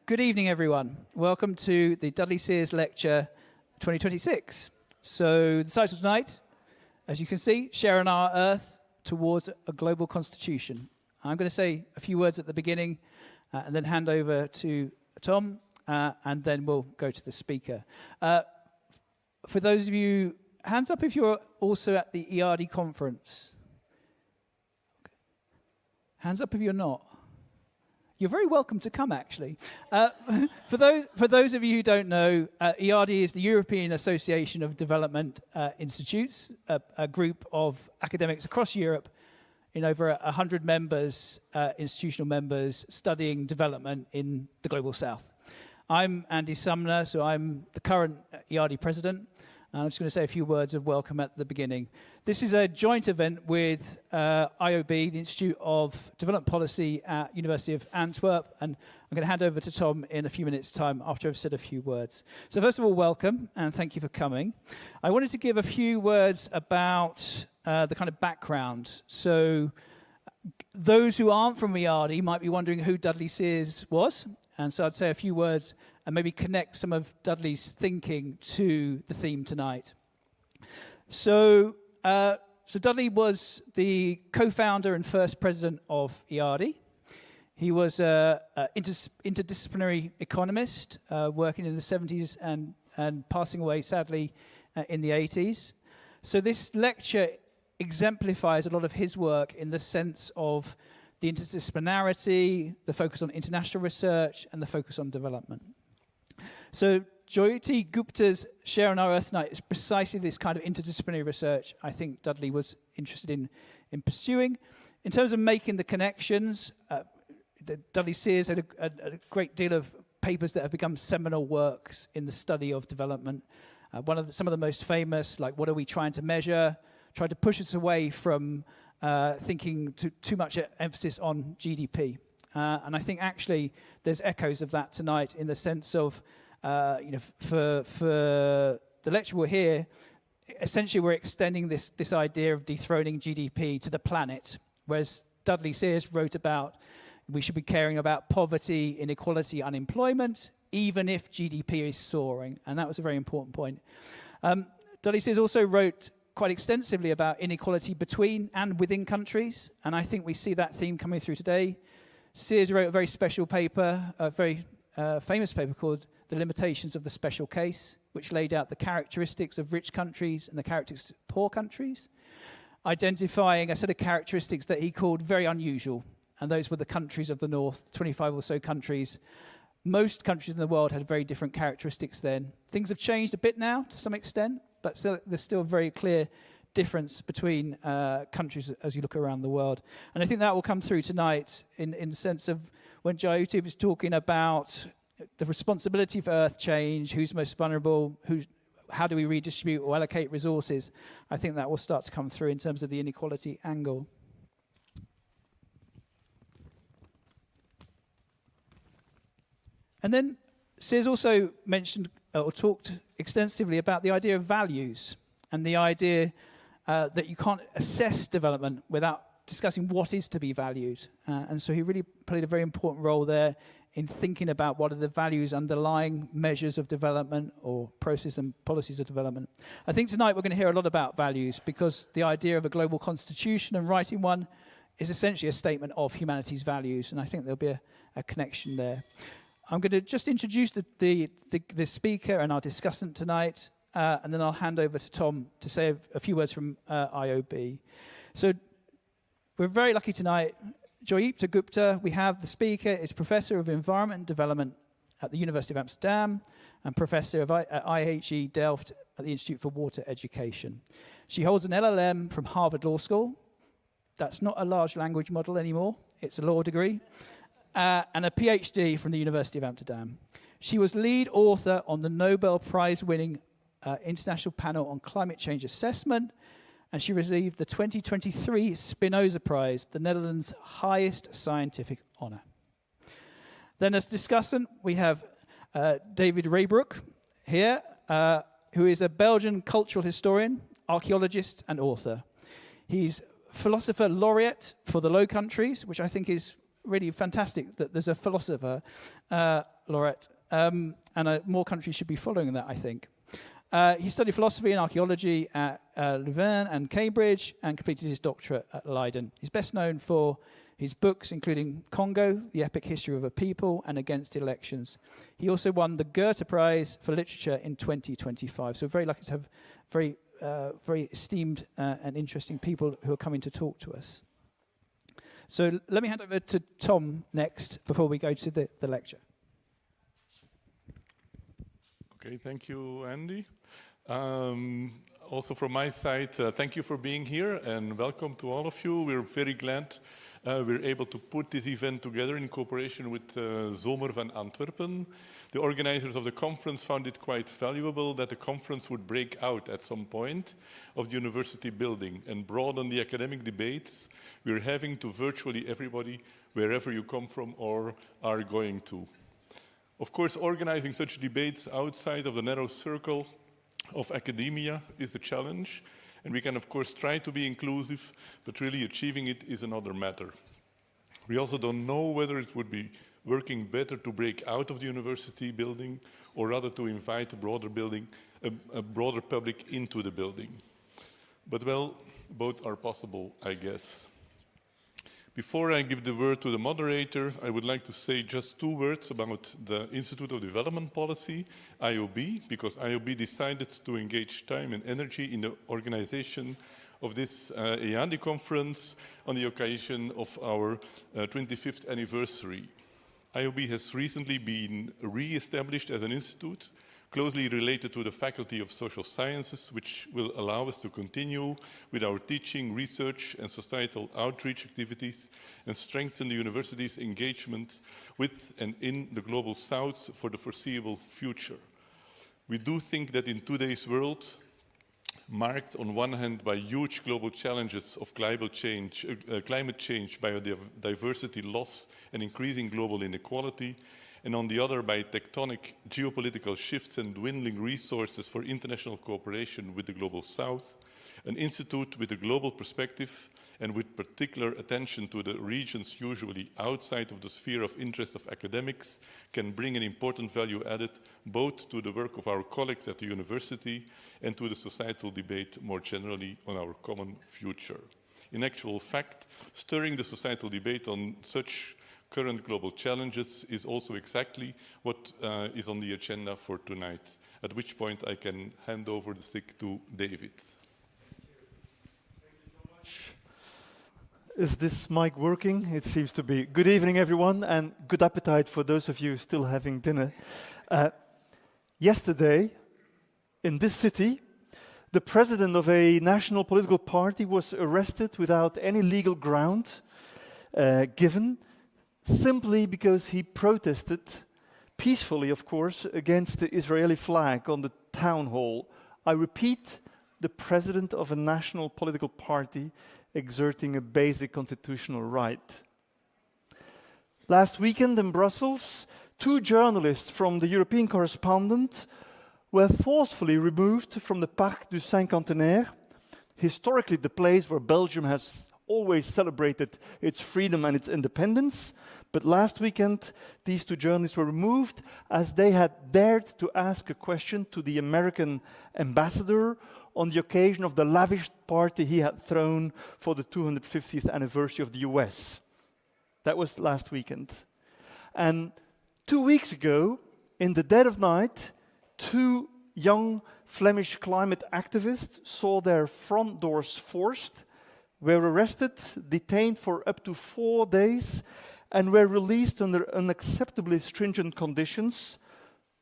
Good evening, everyone. Welcome to the Dudley Seers Lecture 2026. So the title tonight, as you can see, Sharing Our Earth Towards a Global Constitution. I'm going to say a few words at the beginning and then hand over to Tom, and then we'll go to the speaker. For those of you, hands up if you're also at the EADI conference. Hands up if you're not. You're very welcome to come, actually. For those of you who don't know, EADI is the European Association of Development Institutes, a group of academics across Europe in over 100 members, institutional members, studying development in the Global South. I'm Andy Sumner, so I'm the current EADI president. I'm just going to say a few words of welcome at the beginning. This is a joint event with IOB, the Institute of Development Policy at University of Antwerp, and I'm going to hand over to Tom in a few minutes' time after I've said a few words. So first of all, welcome, and thank you for coming. I wanted to give a few words about the kind of background. So those who aren't from EADI might be wondering who Dudley Seers was, and so I'd say a few words and maybe connect some of Dudley's thinking to the theme tonight. So Dudley was the co-founder and first president of EADI. He was an interdisciplinary economist working in the 70s and passing away, sadly, in the 80s. So this lecture exemplifies a lot of his work in the sense of the interdisciplinarity, the focus on international research, and the focus on development. So Joyeeta Gupta's Sharing Our Earth Night is precisely this kind of interdisciplinary research I think Dudley was interested in pursuing. In terms of making the connections, Dudley Seers had a great deal of papers that have become seminal works in the study of development. Some of the most famous, like What Are We Trying to Measure, tried to push us away from thinking too much emphasis on GDP. And I think actually there's echoes of that tonight in the sense of, for the lecture we're here, essentially we're extending this idea of dethroning GDP to the planet, whereas Dudley Seers wrote about we should be caring about poverty, inequality, unemployment, even if GDP is soaring, and that was a very important point. Dudley Seers also wrote quite extensively about inequality between and within countries, and I think we see that theme coming through today. Seers wrote a very special paper, a very famous paper called The Limitations of the Special Case, which laid out the characteristics of rich countries and the characteristics of poor countries, identifying a set of characteristics that he called very unusual, and those were the countries of the North, 25 or so countries. Most countries in the world had very different characteristics then. Things have changed a bit now, to some extent, but there's still a very clear difference between countries as you look around the world. And I think that will come through tonight in the sense of when Joyeeta was talking about the responsibility for Earth change, who's most vulnerable, how do we redistribute or allocate resources. I think that will start to come through in terms of the inequality angle. And then Seers also mentioned or talked extensively about the idea of values and the idea that you can't assess development without discussing what is to be valued. And so he really played a very important role there in thinking about what are the values underlying measures of development or process and policies of development. I think tonight we're going to hear a lot about values because the idea of a global constitution and writing one is essentially a statement of humanity's values, and I think there'll be a connection there. I'm going to just introduce the speaker and our discussant tonight, and then I'll hand over to Tom to say a few words from IOB. So we're very lucky tonight. Joyeeta Gupta, we have the speaker, is Professor of Environment and Development at the University of Amsterdam and Professor at IHE Delft at the Institute for Water Education. She holds an LLM from Harvard Law School. That's not a large language model anymore. It's a law degree. And a PhD from the University of Amsterdam. She was lead author on the Nobel Prize-winning International Panel on Climate Change Assessment, and she received the 2023 Spinoza Prize, the Netherlands' highest scientific honor. Then as discussant, we have David Reybrouck here, who is a Belgian cultural historian, archaeologist, and author. He's philosopher laureate for the Low Countries, which I think is really fantastic that there's a philosopher laureate, and more countries should be following that, I think. He studied philosophy and archaeology at Louvain and Cambridge and completed his doctorate at Leiden. He's best known for his books, including Congo, The Epic History of a People, and Against Elections. He also won the Goethe Prize for Literature in 2025. So very lucky to have very esteemed and interesting people who are coming to talk to us. So let me hand over to Tom next before we go to the lecture. Okay, thank you, Andy. Also from my side, thank you for being here and welcome to all of you. We're very glad we're able to put this event together in cooperation with Zomer van Antwerpen. The organizers of the conference found it quite valuable that the conference would break out at some point of the university building and broaden the academic debates we're having to virtually everybody, wherever you come from or are going to. Of course, organizing such debates outside of the narrow circle of academia is a challenge, and we can, of course, try to be inclusive, but really achieving it is another matter. We also don't know whether it would be working better to break out of the university building or rather to invite a broader public into the building. But, well, both are possible, I guess. Before I give the word to the moderator, I would like to say just 2 words about the Institute of Development Policy, IOB, because IOB decided to engage time and energy in the organization of this EADI conference on the occasion of our 25th anniversary. IOB has recently been re-established as an institute closely related to the Faculty of Social Sciences, which will allow us to continue with our teaching, research, and societal outreach activities and strengthen the university's engagement with and in the Global South for the foreseeable future. We do think that in today's world, marked on one hand by huge global challenges of climate change, biodiversity loss, and increasing global inequality, and on the other by tectonic geopolitical shifts and dwindling resources for international cooperation with the Global South, an institute with a global perspective and with particular attention to the regions usually outside of the sphere of interest of academics can bring an important value added both to the work of our colleagues at the university and to the societal debate more generally on our common future. In actual fact, stirring the societal debate on such current global challenges is also exactly what is on the agenda for tonight, at which point I can hand over the stick to David. Thank you so much. Is this mic working? It seems to be. Good evening, everyone, and good appetite for those of you still having dinner. Yesterday, in this city, the president of a national political party was arrested without any legal ground given, simply because he protested, peacefully of course, against the Israeli flag on the town hall. I repeat, the president of a national political party exerting a basic constitutional right. Last weekend in Brussels, 2 journalists from the European Correspondent were forcefully removed from the Parc du Cinquantenaire, historically the place where Belgium has always celebrated its freedom and its independence. But last weekend, these 2 journalists were removed as they had dared to ask a question to the American ambassador on the occasion of the lavish party he had thrown for the 250th anniversary of the US. That was last weekend. And 2 weeks ago, in the dead of night, 2 young Flemish climate activists saw their front doors forced, were arrested, detained for up to 4 days, and were released under unacceptably stringent conditions,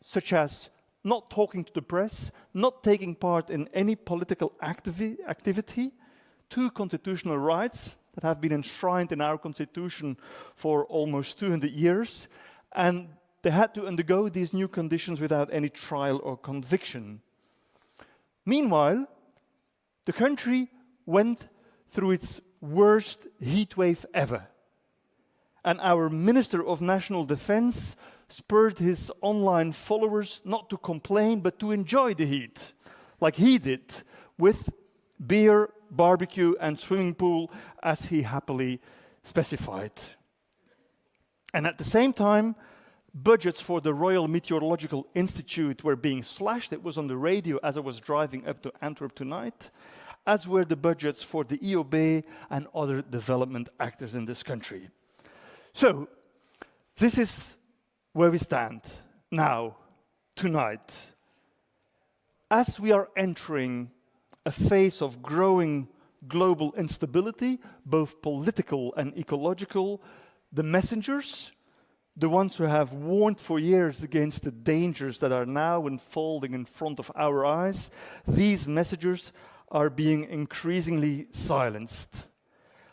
such as not talking to the press, not taking part in any political activity, 2 constitutional rights that have been enshrined in our constitution for almost 200 years, and they had to undergo these new conditions without any trial or conviction. Meanwhile, the country went through its worst heat wave ever. And our Minister of National Defense spurred his online followers not to complain, but to enjoy the heat, like he did, with beer, barbecue, and swimming pool, as he happily specified. And at the same time, budgets for the Royal Meteorological Institute were being slashed. It was on the radio as I was driving up to Antwerp tonight, as were the budgets for the EOB and other development actors in this country. So, this is where we stand now, tonight. As we are entering a phase of growing global instability, both political and ecological, the messengers, the ones who have warned for years against the dangers that are now unfolding in front of our eyes, these messengers are being increasingly silenced.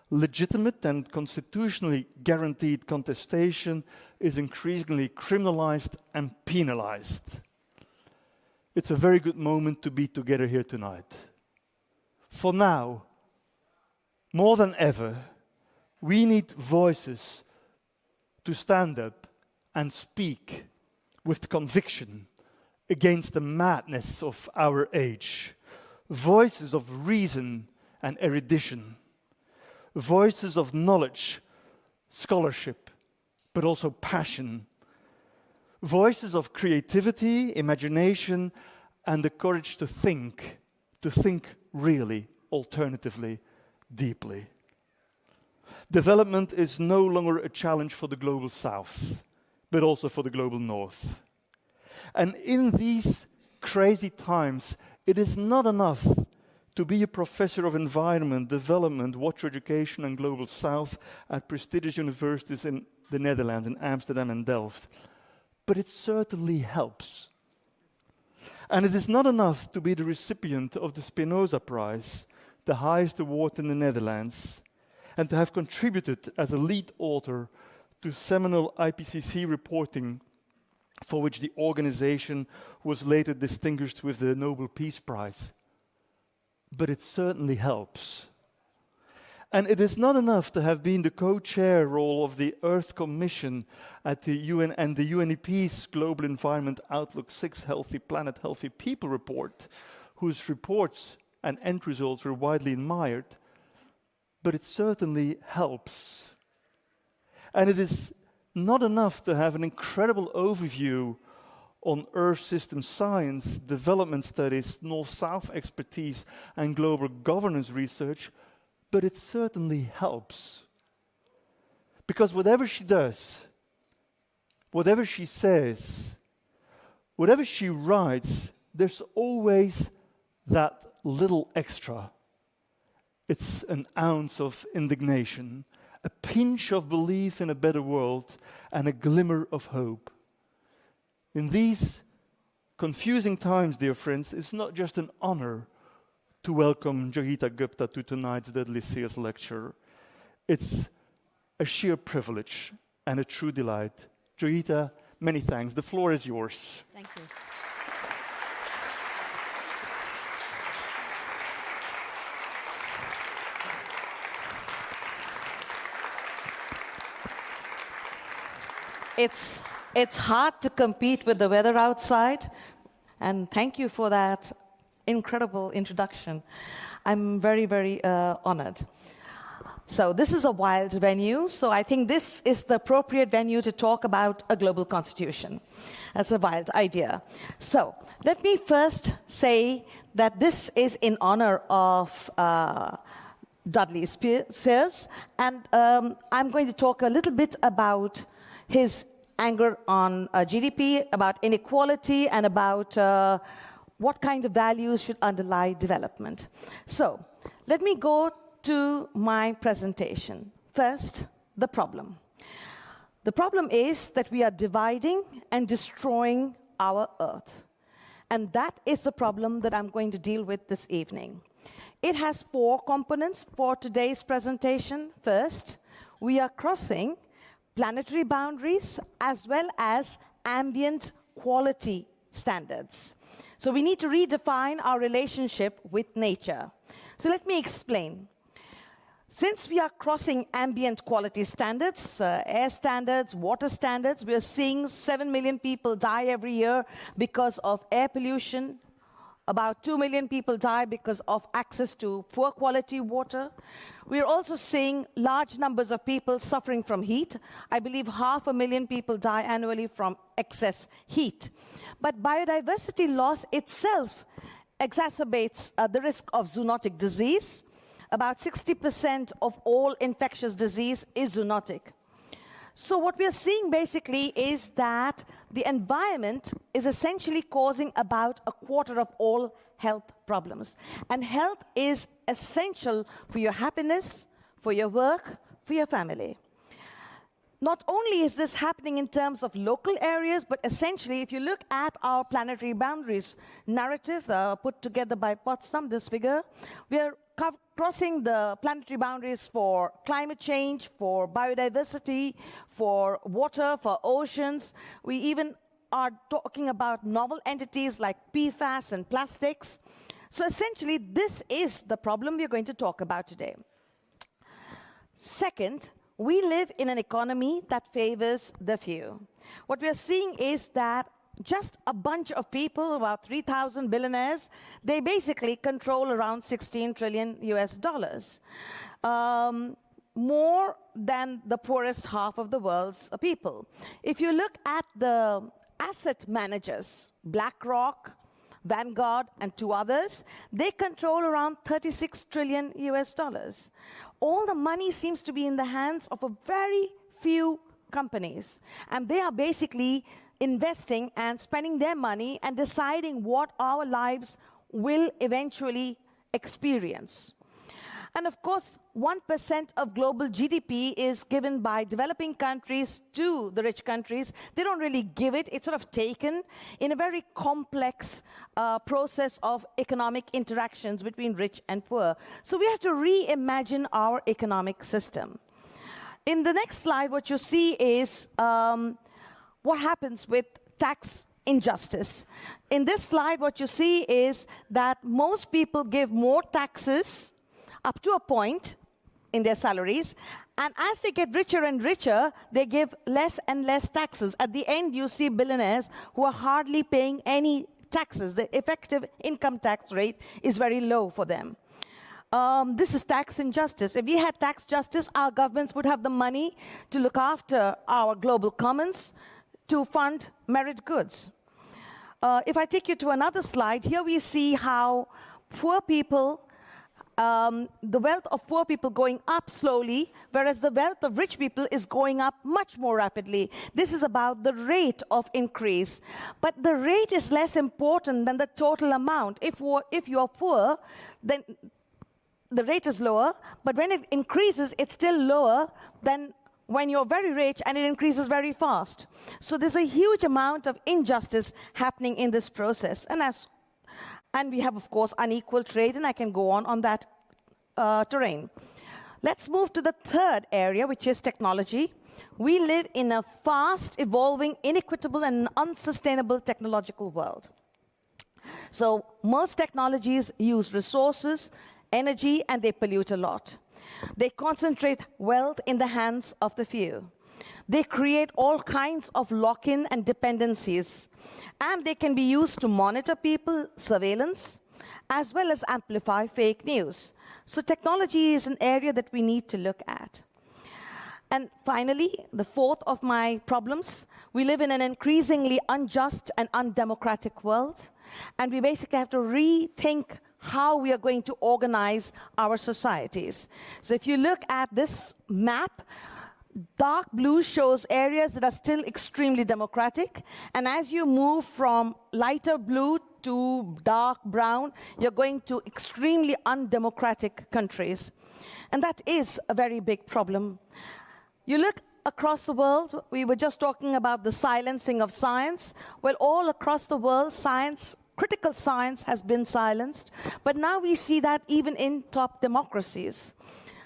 Legitimate and constitutionally guaranteed contestation is increasingly criminalized and penalized. It's a very good moment to be together here tonight. For now, more than ever, we need voices to stand up and speak with conviction against the madness of our age. Voices of reason and erudition. Voices of knowledge, scholarship, but also passion. Voices of creativity, imagination, and the courage to think really, alternatively, deeply. Development is no longer a challenge for the global south, but also for the global north. And in these crazy times, it is not enough to be a professor of environment, development, water education, and global south at prestigious universities in the Netherlands, in Amsterdam and Delft. But it certainly helps. And it is not enough to be the recipient of the Spinoza Prize, the highest award in the Netherlands, and to have contributed as a lead author to seminal IPCC reporting, for which the organization was later distinguished with the Nobel Peace Prize. But it certainly helps. And it is not enough to have been the co-chair role of the Earth Commission at the UN and the UNEP's Global Environment Outlook 6 Healthy Planet, Healthy People report, whose reports and end results were widely admired, but it certainly helps. And it is not enough to have an incredible overview on Earth system science, development studies, North-South expertise, and global governance research, but it certainly helps. Because whatever she does, whatever she says, whatever she writes, there's always that little extra. It's an ounce of indignation, a pinch of belief in a better world, and a glimmer of hope. In these confusing times, dear friends, it's not just an honor to welcome Joyeeta Gupta to tonight's Dudley Seers lecture. It's a sheer privilege and a true delight. Joyeeta, many thanks. The floor is yours. Thank you. It's hard to compete with the weather outside, and thank you for that incredible introduction. I'm very, very honored. So this is a wild venue, so I think this is the appropriate venue to talk about a global constitution. That's a wild idea. So let me first say that this is in honor of Dudley Seers, and I'm going to talk a little bit about his anger on GDP, about inequality, and about what kind of values should underlie development. So let me go to my presentation. First, the problem. The problem is that we are dividing and destroying our Earth. And that is the problem that I'm going to deal with this evening. It has 4 components for today's presentation. First, we are crossing planetary boundaries as well as ambient quality standards. So we need to redefine our relationship with nature. So let me explain. Since we are crossing ambient quality standards, air standards, water standards, we are seeing 7 million people die every year because of air pollution. About 2 million people die because of access to poor quality water. We're also seeing large numbers of people suffering from heat. I believe 500,000 people die annually from excess heat. But biodiversity loss itself exacerbates the risk of zoonotic disease. About 60% of all infectious disease is zoonotic. So what we are seeing basically is that the environment is essentially causing about a quarter of all health problems. And health is essential for your happiness, for your work, for your family. Not only is this happening in terms of local areas, but essentially, if you look at our planetary boundaries narrative put together by Potsdam, this figure, we are crossing the planetary boundaries for climate change, for biodiversity, for water, for oceans. We even are talking about novel entities like PFAS and plastics. So essentially, this is the problem we're going to talk about today. Second, we live in an economy that favors the few. What we are seeing is that just a bunch of people, about 3,000 billionaires, they basically control around 16 trillion US dollars. More than the poorest half of the world's people. If you look at the asset managers, BlackRock, Vanguard, and 2 others, they control around 36 trillion US dollars. All the money seems to be in the hands of a very few companies. And they are basically investing and spending their money and deciding what our lives will eventually experience. And of course, 1% of global GDP is given by developing countries to the rich countries. They don't really give it. It's sort of taken in a very complex process of economic interactions between rich and poor. So we have to reimagine our economic system. In the next slide, what you see is what happens with tax injustice. In this slide, what you see is that most people give more taxes up to a point in their salaries, and as they get richer and richer, they give less and less taxes. At the end, you see billionaires who are hardly paying any taxes. The effective income tax rate is very low for them. This is tax injustice. If we had tax justice, our governments would have the money to look after our global commons, to fund merit goods. If I take you to another slide, here we see how poor people, the wealth of poor people going up slowly, whereas the wealth of rich people is going up much more rapidly. This is about the rate of increase. But the rate is less important than the total amount. If you are poor, then the rate is lower, but when it increases, it's still lower than when you're very rich, and it increases very fast. So there's a huge amount of injustice happening in this process. And we have, of course, unequal trade, and I can go on that terrain. Let's move to the third area, which is technology. We live in a fast, evolving, inequitable, and unsustainable technological world. So most technologies use resources, energy, and they pollute a lot. They concentrate wealth in the hands of the few. They create all kinds of lock-in and dependencies. And they can be used to monitor people, surveillance, as well as amplify fake news. So technology is an area that we need to look at. And finally, the fourth of my problems, we live in an increasingly unjust and undemocratic world. And we basically have to rethink how we are going to organize our societies. So if you look at this map, dark blue shows areas that are still extremely democratic. And as you move from lighter blue to dark brown, you're going to extremely undemocratic countries. And that is a very big problem. You look across the world, we were just talking about the silencing of science. Well, all across the world, critical science has been silenced, but now we see that even in top democracies.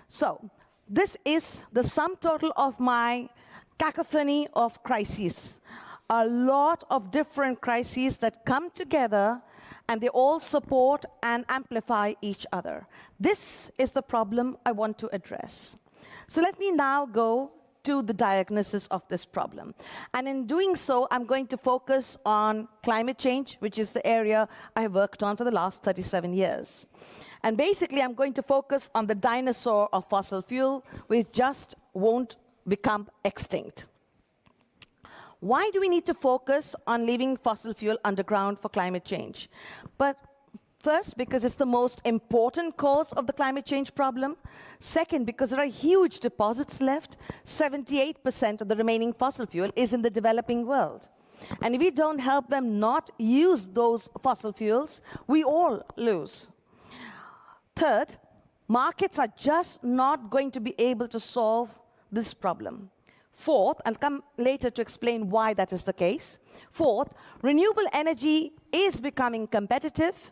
So this is the sum total of my cacophony of crises. A lot of different crises that come together and they all support and amplify each other. This is the problem I want to address. So let me now go to the diagnosis of this problem. And in doing so, I'm going to focus on climate change, which is the area I have worked on for the last 37 years. And basically, I'm going to focus on the dinosaur of fossil fuel, which just won't become extinct. Why do we need to focus on leaving fossil fuel underground for climate change? But first, because it's the most important cause of the climate change problem. Second, because there are huge deposits left. 78% of the remaining fossil fuel is in the developing world. And if we don't help them not use those fossil fuels, we all lose. Third, markets are just not going to be able to solve this problem. Fourth, I'll come later to explain why that is the case. Fourth, renewable energy is becoming competitive.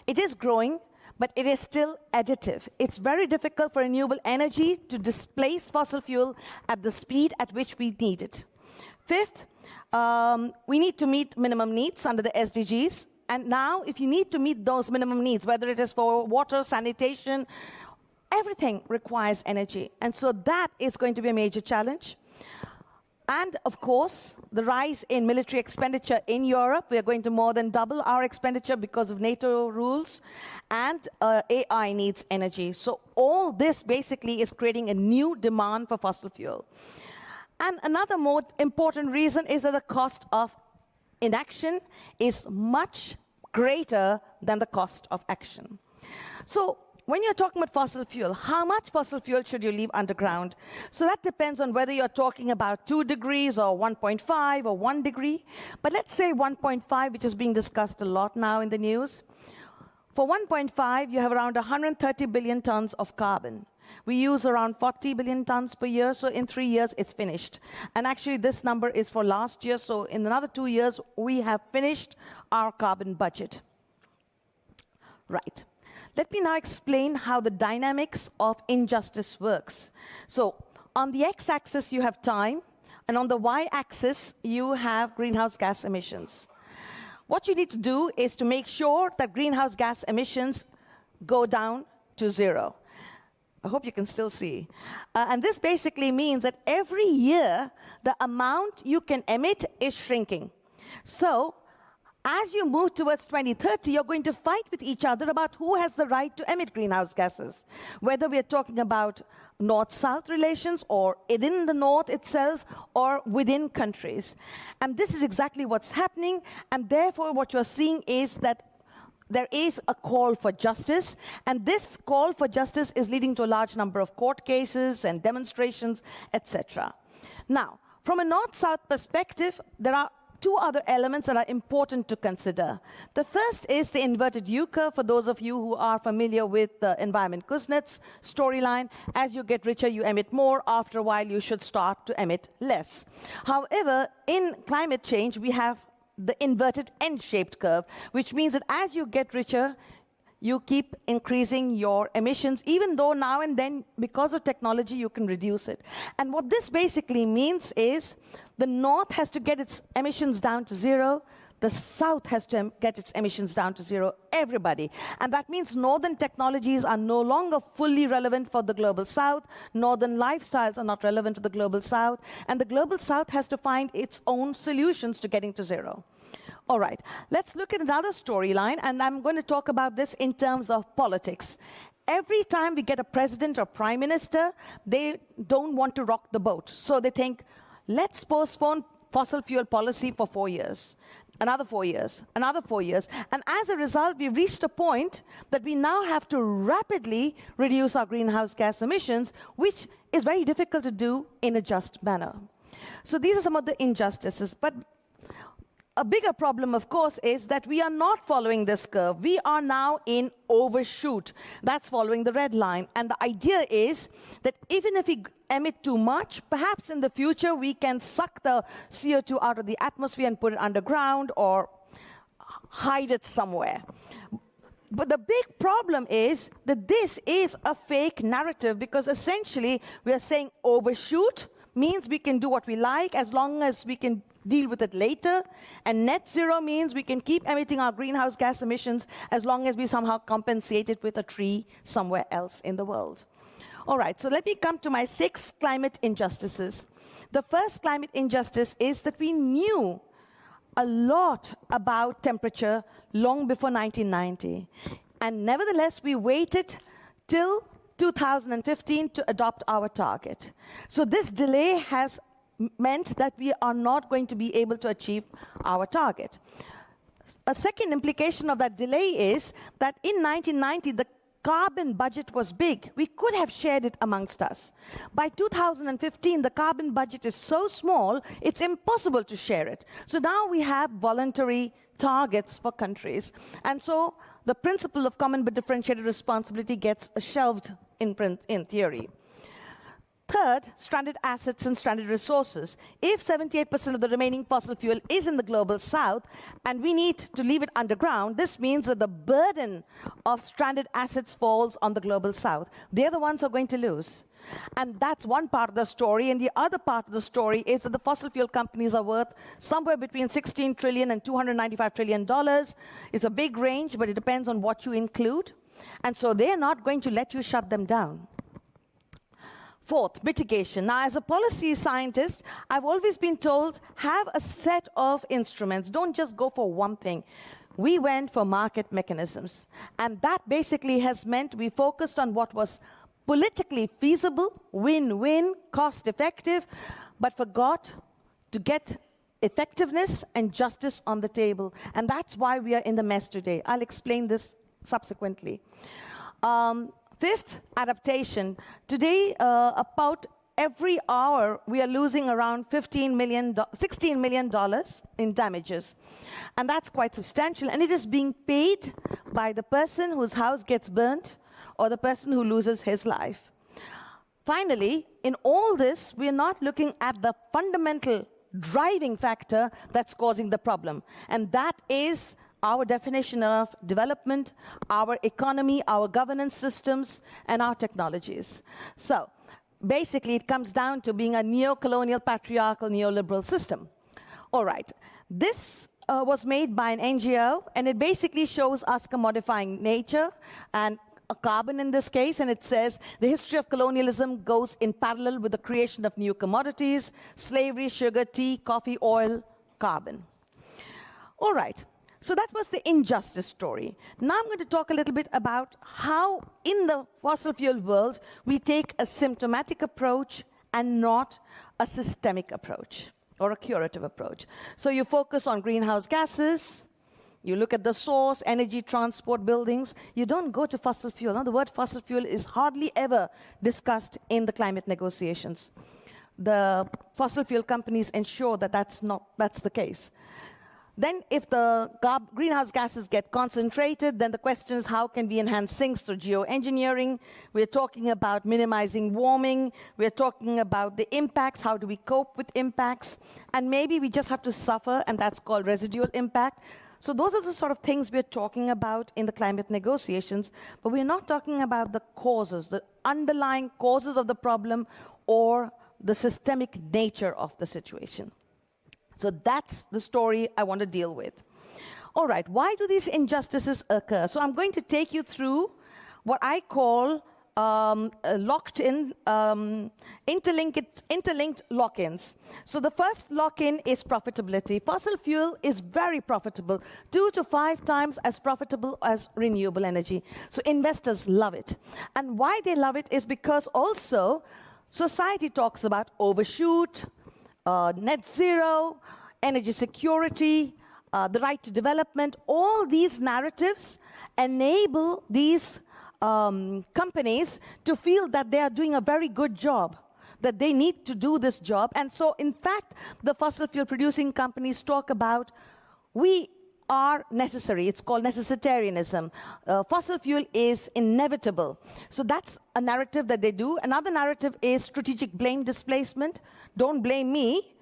It is growing, but it is still additive. It's very difficult for renewable energy to displace fossil fuel at the speed at which we need it. Fifth, we need to meet minimum needs under the SDGs. And now, if you need to meet those minimum needs, whether it is for water, sanitation, everything requires energy. And so that is going to be a major challenge. And of course, the rise in military expenditure in Europe. We are going to more than double our expenditure because of NATO rules. And AI needs energy. So all this basically is creating a new demand for fossil fuel. And another more important reason is that the cost of inaction is much greater than the cost of action. So when you're talking about fossil fuel, how much fossil fuel should you leave underground? So that depends on whether you're talking about 2 degrees or 1.5 or 1 degree. But let's say 1.5, which is being discussed a lot now in the news. For 1.5, you have around 130 billion tons of carbon. We use around 40 billion tons per year, so in 3 years, it's finished. And actually, this number is for last year, so in another 2 years, we have finished our carbon budget. Right. Let me now explain how the dynamics of injustice works. So on the x-axis, you have time, and on the y-axis, you have greenhouse gas emissions. What you need to do is to make sure that greenhouse gas emissions go down to 0. I hope you can still see. And this basically means that every year, the amount you can emit is shrinking. So as you move towards 2030, you're going to fight with each other about who has the right to emit greenhouse gases, whether we're talking about north-south relations or within the north itself or within countries. And this is exactly what's happening. And therefore, what you're seeing is that there is a call for justice, and this call for justice is leading to a large number of court cases and demonstrations, etc. Now, from a north-south perspective, there are 2 other elements that are important to consider. The first is the inverted U curve, for those of you who are familiar with the environment Kuznets storyline. As you get richer, you emit more. After a while, you should start to emit less. However, in climate change, we have the inverted N-shaped curve, which means that as you get richer, you keep increasing your emissions, even though now and then, because of technology, you can reduce it. And what this basically means is the north has to get its emissions down to 0, the south has to get its emissions down to 0, everybody. And that means northern technologies are no longer fully relevant for the global south, northern lifestyles are not relevant to the global south, and the global south has to find its own solutions to getting to 0. All right, let's look at another storyline, and I'm going to talk about this in terms of politics. Every time we get a president or prime minister, they don't want to rock the boat. So they think, let's postpone fossil fuel policy for 4 years. Another 4 years, another 4 years. And as a result, we've reached a point that we now have to rapidly reduce our greenhouse gas emissions, which is very difficult to do in a just manner. So these are some of the injustices. But a bigger problem, of course, is that we are not following this curve. We are now in overshoot. That's following the red line. And the idea is that even if we emit too much, perhaps in the future we can suck the CO2 out of the atmosphere and put it underground or hide it somewhere. But the big problem is that this is a fake narrative, because essentially we are saying overshoot means we can do what we like as long as we can deal with it later. And net zero means we can keep emitting our greenhouse gas emissions as long as we somehow compensate it with a tree somewhere else in the world. All right, so let me come to my 6 climate injustices. The first climate injustice is that we knew a lot about temperature long before 1990. And nevertheless, we waited till 2015 to adopt our target. So this delay has meant that we are not going to be able to achieve our target. A second implication of that delay is that in 1990, the carbon budget was big. We could have shared it amongst us. By 2015, the carbon budget is so small, it's impossible to share it. So now we have voluntary targets for countries. And so the principle of common but differentiated responsibility gets shelved in theory. Third, stranded assets and stranded resources. If 78% of the remaining fossil fuel is in the global south and we need to leave it underground, this means that the burden of stranded assets falls on the global south. They're the ones who are going to lose. And that's one part of the story. And the other part of the story is that the fossil fuel companies are worth somewhere between $16 trillion and $295 trillion. It's a big range, but it depends on what you include. And so they're not going to let you shut them down. Fourth, mitigation. Now, as a policy scientist, I've always been told, have a set of instruments. Don't just go for one thing. We went for market mechanisms. And that basically has meant we focused on what was politically feasible, win-win, cost-effective, but forgot to get effectiveness and justice on the table. And that's why we are in the mess today. I'll explain this subsequently. Fifth, adaptation. Today, about every hour, we are losing around $16 million in damages. And that's quite substantial. And it is being paid by the person whose house gets burnt or the person who loses his life. Finally, in all this, we are not looking at the fundamental driving factor that's causing the problem. And that is our definition of development, our economy, our governance systems, and our technologies. So basically, it comes down to being a neo-colonial, patriarchal, neoliberal system. All right. This was made by an NGO, and it basically shows us commodifying nature and a carbon in this case, and it says the history of colonialism goes in parallel with the creation of new commodities: slavery, sugar, tea, coffee, oil, carbon. All right. So that was the injustice story. Now I'm going to talk a little bit about how, in the fossil fuel world, we take a symptomatic approach and not a systemic approach or a curative approach. So you focus on greenhouse gases, you look at the source, energy, transport, buildings. You don't go to fossil fuel. Now, the word fossil fuel is hardly ever discussed in the climate negotiations. The fossil fuel companies ensure that that's the case. Then if the greenhouse gases get concentrated, then the question is how can we enhance sinks through geoengineering? We're talking about minimizing warming. We're talking about the impacts. How do we cope with impacts? And maybe we just have to suffer, and that's called residual impact. So those are the sort of things we're talking about in the climate negotiations, but we're not talking about the causes, the underlying causes of the problem or the systemic nature of the situation. So that's the story I want to deal with. All right, why do these injustices occur? So I'm going to take you through what I call locked-in, interlinked lock-ins. So the first lock-in is profitability. Fossil fuel is very profitable, 2 to 5 times as profitable as renewable energy. So investors love it. And why they love it is because also society talks about overshoot, net zero, energy security, the right to development. All these narratives enable these companies to feel that they are doing a very good job, that they need to do this job. And so, in fact, the fossil fuel producing companies talk about, we are necessary. It's called necessitarianism. Fossil fuel is inevitable. So that's a narrative that they do. Another narrative is strategic blame displacement. Don't blame me.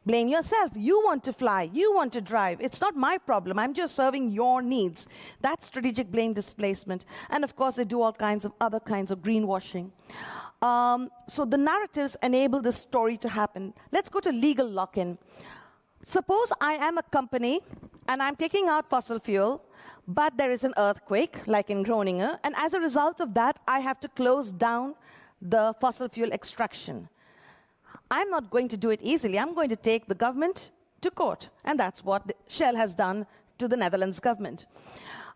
Blame yourself. You want to fly. You want to drive. It's not my problem. I'm just serving your needs. That's strategic blame displacement. And of course, they do all kinds of other kinds of greenwashing. So the narratives enable this story to happen. Let's go to legal lock-in. Suppose I am a company and I'm taking out fossil fuel, but there is an earthquake, like in Groningen, and as a result of that, I have to close down the fossil fuel extraction. I'm not going to do it easily. I'm going to take the government to court, and that's what Shell has done to the Netherlands government.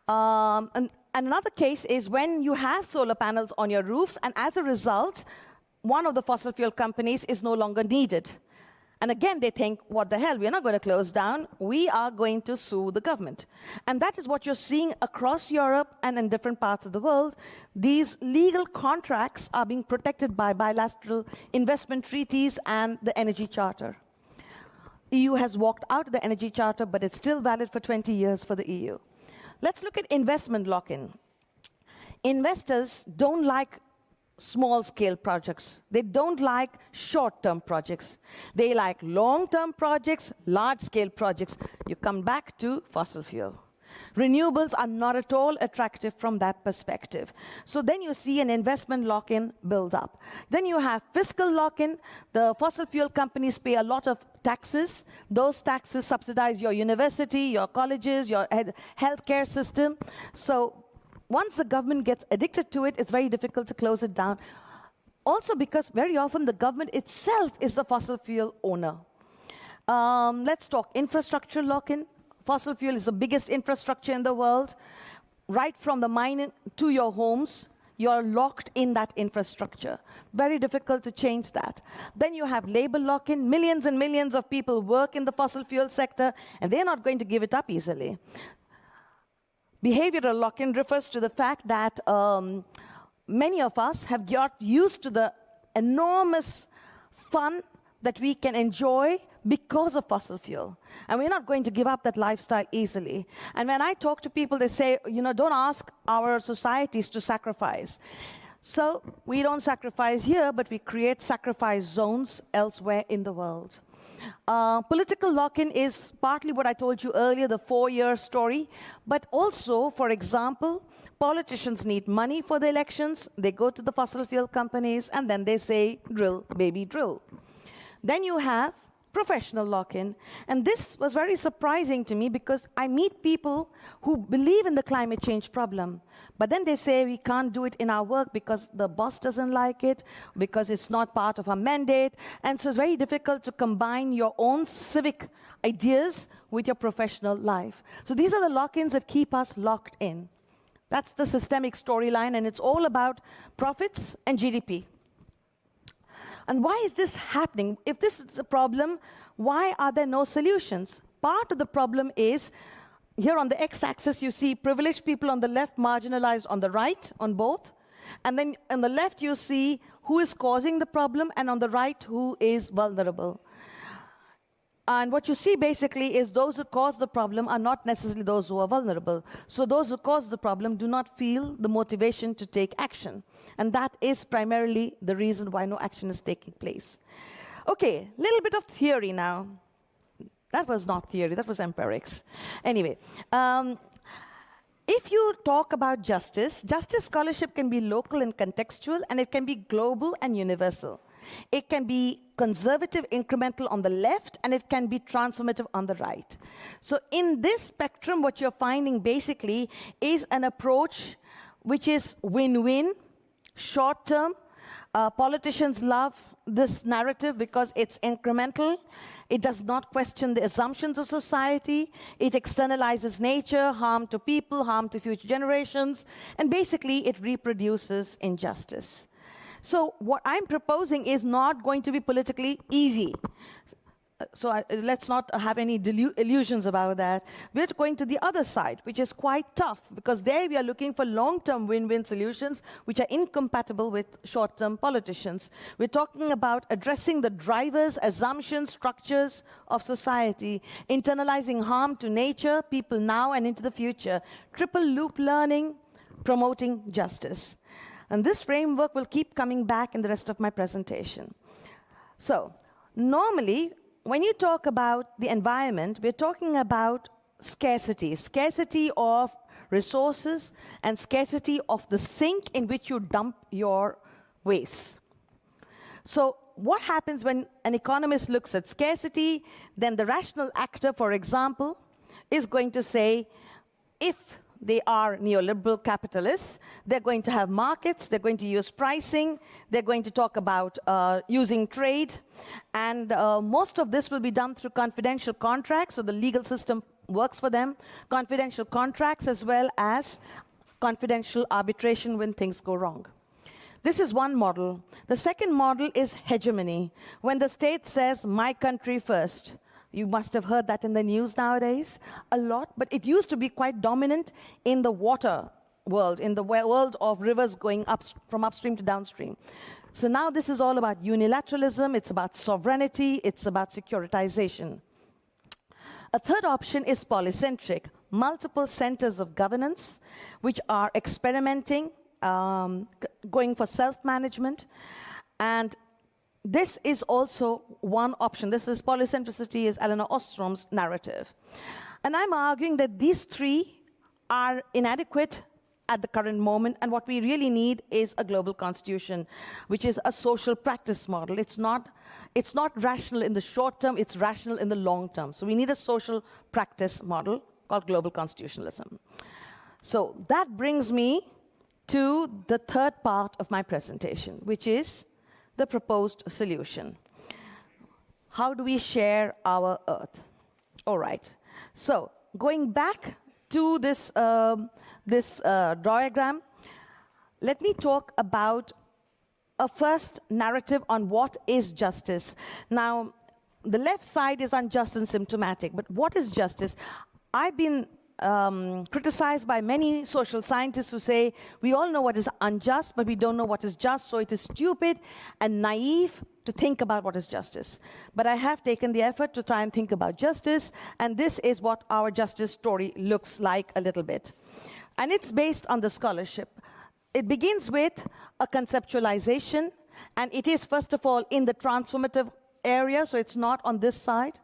And And another case is when you have solar panels on your roofs, and as a result, one of the fossil fuel companies is no longer needed. And again, they think, what the hell, we're not going to close down. We are going to sue the government. And that is what you're seeing across Europe and in different parts of the world. These legal contracts are being protected by bilateral investment treaties and the Energy Charter. EU has walked out of the Energy Charter, but it's still valid for 20 years for the EU. Let's look at investment lock-in. Investors don't like small-scale projects. They don't like short-term projects. They like long-term projects, large-scale projects. You come back to fossil fuel. Renewables are not at all attractive from that perspective. So then you see an investment lock-in build up. Then you have fiscal lock-in. The fossil fuel companies pay a lot of taxes. Those taxes subsidize your university, your colleges, your healthcare system. So once the government gets addicted to it, it's very difficult to close it down. Also because very often the government itself is the fossil fuel owner. Let's talk infrastructure lock-in. Fossil fuel is the biggest infrastructure in the world. Right from the mine to your homes, you're locked in that infrastructure. Very difficult to change that. Then you have labor lock-in. Millions and millions of people work in the fossil fuel sector, and they're not going to give it up easily. Behavioral lock-in refers to the fact that many of us have got used to the enormous fun that we can enjoy because of fossil fuel. And we're not going to give up that lifestyle easily. And when I talk to people, they say, you know, don't ask our societies to sacrifice. So we don't sacrifice here, but we create sacrifice zones elsewhere in the world. Political lock-in is partly what I told you earlier, the 4-year story. But also, for example, politicians need money for the elections. They go to the fossil fuel companies, and then they say, drill, baby, drill. Then you have professional lock-in. And this was very surprising to me because I meet people who believe in the climate change problem. But then they say we can't do it in our work because the boss doesn't like it, because it's not part of our mandate. And so it's very difficult to combine your own civic ideas with your professional life. So these are the lock-ins that keep us locked in. That's the systemic storyline, and it's all about profits and GDP. And why is this happening? If this is a problem, why are there no solutions? Part of the problem is, here on the x-axis, you see privileged people on the left, marginalized on the right, on both. And then on the left, you see who is causing the problem, and on the right, who is vulnerable. And what you see basically is those who cause the problem are not necessarily those who are vulnerable. So those who cause the problem do not feel the motivation to take action. And that is primarily the reason why no action is taking place. Okay, little bit of theory now. That was not theory, that was empirics. Anyway, if you talk about justice, justice scholarship can be local and contextual, and it can be global and universal. It can be conservative, incremental on the left, and it can be transformative on the right. So in this spectrum, what you're finding basically is an approach which is win-win, short-term. Politicians love this narrative because it's incremental. It does not question the assumptions of society. It externalizes nature, harm to people, harm to future generations, and basically it reproduces injustice. So what I'm proposing is not going to be politically easy. So let's not have any illusions about that. We're going to the other side, which is quite tough, because there we are looking for long-term win-win solutions, which are incompatible with short-term politicians. We're talking about addressing the drivers, assumptions, structures of society, internalizing harm to nature, people now and into the future, triple loop learning, promoting justice. And this framework will keep coming back in the rest of my presentation. So normally, when you talk about the environment, we're talking about scarcity. Scarcity of resources and scarcity of the sink in which you dump your waste. So what happens when an economist looks at scarcity? Then the rational actor, for example, is going to say, if they are neoliberal capitalists, they're going to have markets, they're going to use pricing, they're going to talk about using trade, and most of this will be done through confidential contracts, so the legal system works for them, confidential contracts as well as confidential arbitration when things go wrong. This is one model. The second model is hegemony, when the state says, my country first. You must have heard that in the news nowadays a lot, but it used to be quite dominant in the water world, in the world of rivers going up from upstream to downstream. So now this is all about unilateralism, it's about sovereignty, it's about securitization. A third option is polycentric, multiple centers of governance, which are experimenting, going for self-management, and this is also one option. This is polycentricity, is Elinor Ostrom's narrative. And I'm arguing that these three are inadequate at the current moment, and what we really need is a global constitution, which is a social practice model. It's not rational in the short term, it's rational in the long term. So we need a social practice model called global constitutionalism. So that brings me to the third part of my presentation, which is the proposed solution. How do we share our Earth? All right. So going back to this diagram, let me talk about a first narrative on what is justice. Now, the left side is unjust and symptomatic, but what is justice? I've been criticized by many social scientists who say, we all know what is unjust, but we don't know what is just, so it is stupid and naive to think about what is justice. But I have taken the effort to try and think about justice, and this is what our justice story looks like a little bit. And it's based on the scholarship. It begins with a conceptualization, and it is, first of all, in the transformative area, so it's not on this side.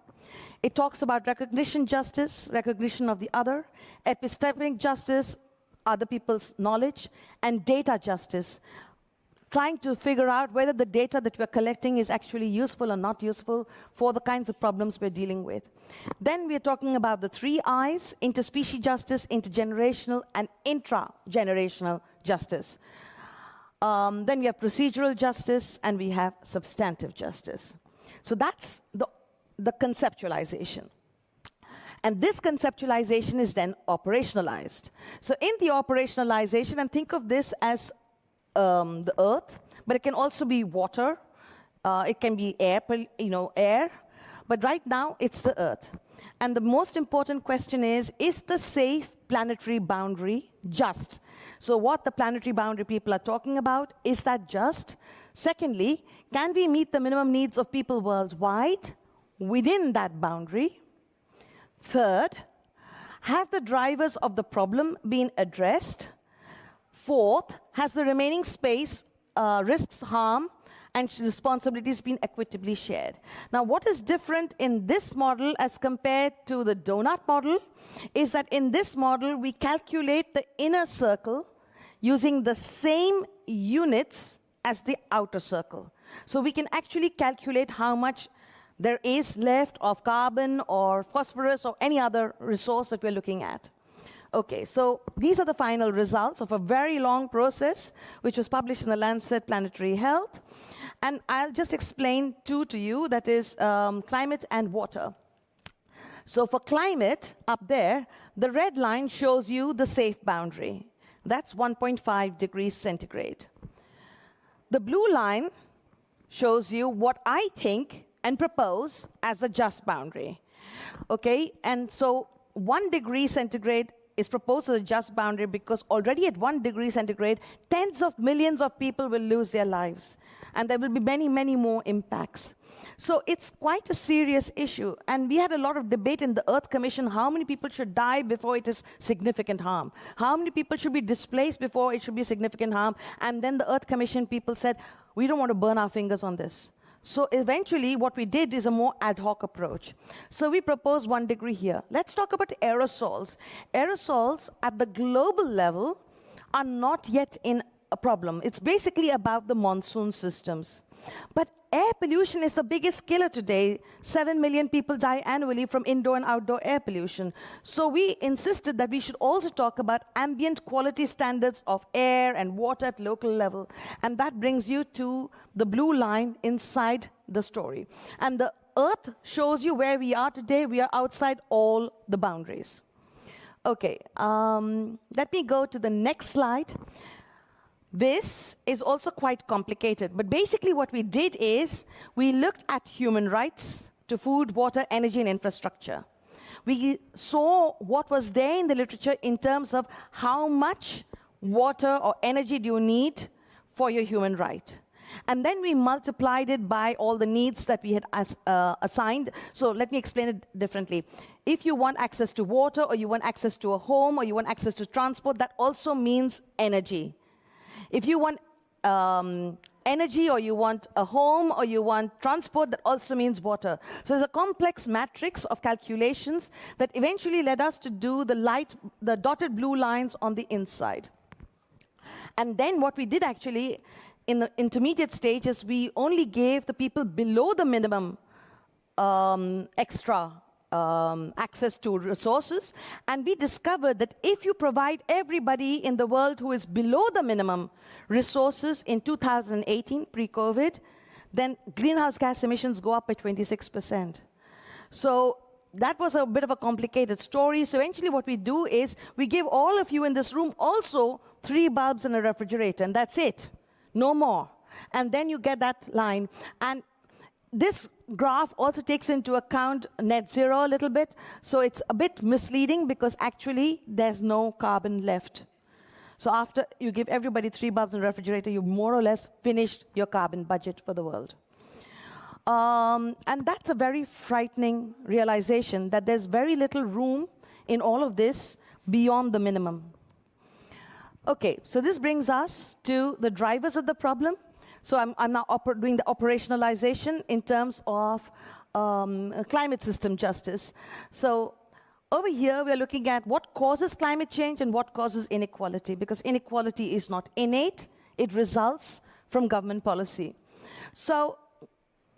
It talks about recognition justice, recognition of the other, epistemic justice, other people's knowledge, and data justice, trying to figure out whether the data that we're collecting is actually useful or not useful for the kinds of problems we're dealing with. Then we're talking about the three I's: interspecies justice, intergenerational, and intragenerational justice. Then we have procedural justice, and we have substantive justice. So that's the conceptualization. And this conceptualization is then operationalized. So in the operationalization, and think of this as the earth, but it can also be water, it can be air, air, but right now it's the earth. And the most important question is the safe planetary boundary just? So what the planetary boundary people are talking about, is that just? Secondly, can we meet the minimum needs of people worldwide within that boundary? Third, have the drivers of the problem been addressed? Fourth, has the remaining space, risks, harm, and responsibilities been equitably shared? Now, what is different in this model as compared to the donut model is that in this model, we calculate the inner circle using the same units as the outer circle. So we can actually calculate how much there is left of carbon or phosphorus or any other resource that we're looking at. Okay, so these are the final results of a very long process, which was published in the Lancet Planetary Health. And I'll just explain two to you, that is climate and water. So for climate, up there, the red line shows you the safe boundary. That's 1.5 degrees centigrade. The blue line shows you what I think and propose as a just boundary. Okay, and so 1 degree centigrade is proposed as a just boundary because already at 1 degree centigrade, tens of millions of people will lose their lives. And there will be many, many more impacts. So it's quite a serious issue. And we had a lot of debate in the Earth Commission, how many people should die before it is significant harm? How many people should be displaced before it should be significant harm? And then the Earth Commission people said, we don't want to burn our fingers on this. So eventually, what we did is a more ad hoc approach. So we proposed 1 degree here. Let's talk about aerosols. Aerosols at the global level are not yet in a problem. It's basically about the monsoon systems. But air pollution is the biggest killer today. 7 million people die annually from indoor and outdoor air pollution. So we insisted that we should also talk about ambient quality standards of air and water at local level. And that brings you to the blue line inside the story. And the Earth shows you where we are today. We are outside all the boundaries. Okay, let me go to the next slide. This is also quite complicated, but basically what we did is we looked at human rights to food, water, energy, and infrastructure. We saw what was there in the literature in terms of how much water or energy do you need for your human right. And then we multiplied it by all the needs that we had assigned. So let me explain it differently. If you want access to water, or you want access to a home, or you want access to transport, that also means energy. If you want energy, or you want a home, or you want transport, that also means water. So there's a complex matrix of calculations that eventually led us to do the dotted blue lines on the inside. And then what we did actually in the intermediate stages, we only gave the people below the minimum extra access to resources. And we discovered that if you provide everybody in the world who is below the minimum resources in 2018, pre-COVID, then greenhouse gas emissions go up by 26%. So that was a bit of a complicated story. So eventually what we do is we give all of you in this room also 3 bulbs and a refrigerator, and that's it. No more. And then you get that line. And this graph also takes into account net zero a little bit. So it's a bit misleading because actually there's no carbon left. So after you give everybody 3 bulbs and a refrigerator, you've more or less finished your carbon budget for the world. And that's a very frightening realization that there's very little room in all of this beyond the minimum. Okay, so this brings us to the drivers of the problem. So I'm now doing the operationalization in terms of climate system justice. So over here, we're looking at what causes climate change and what causes inequality, because inequality is not innate, it results from government policy. So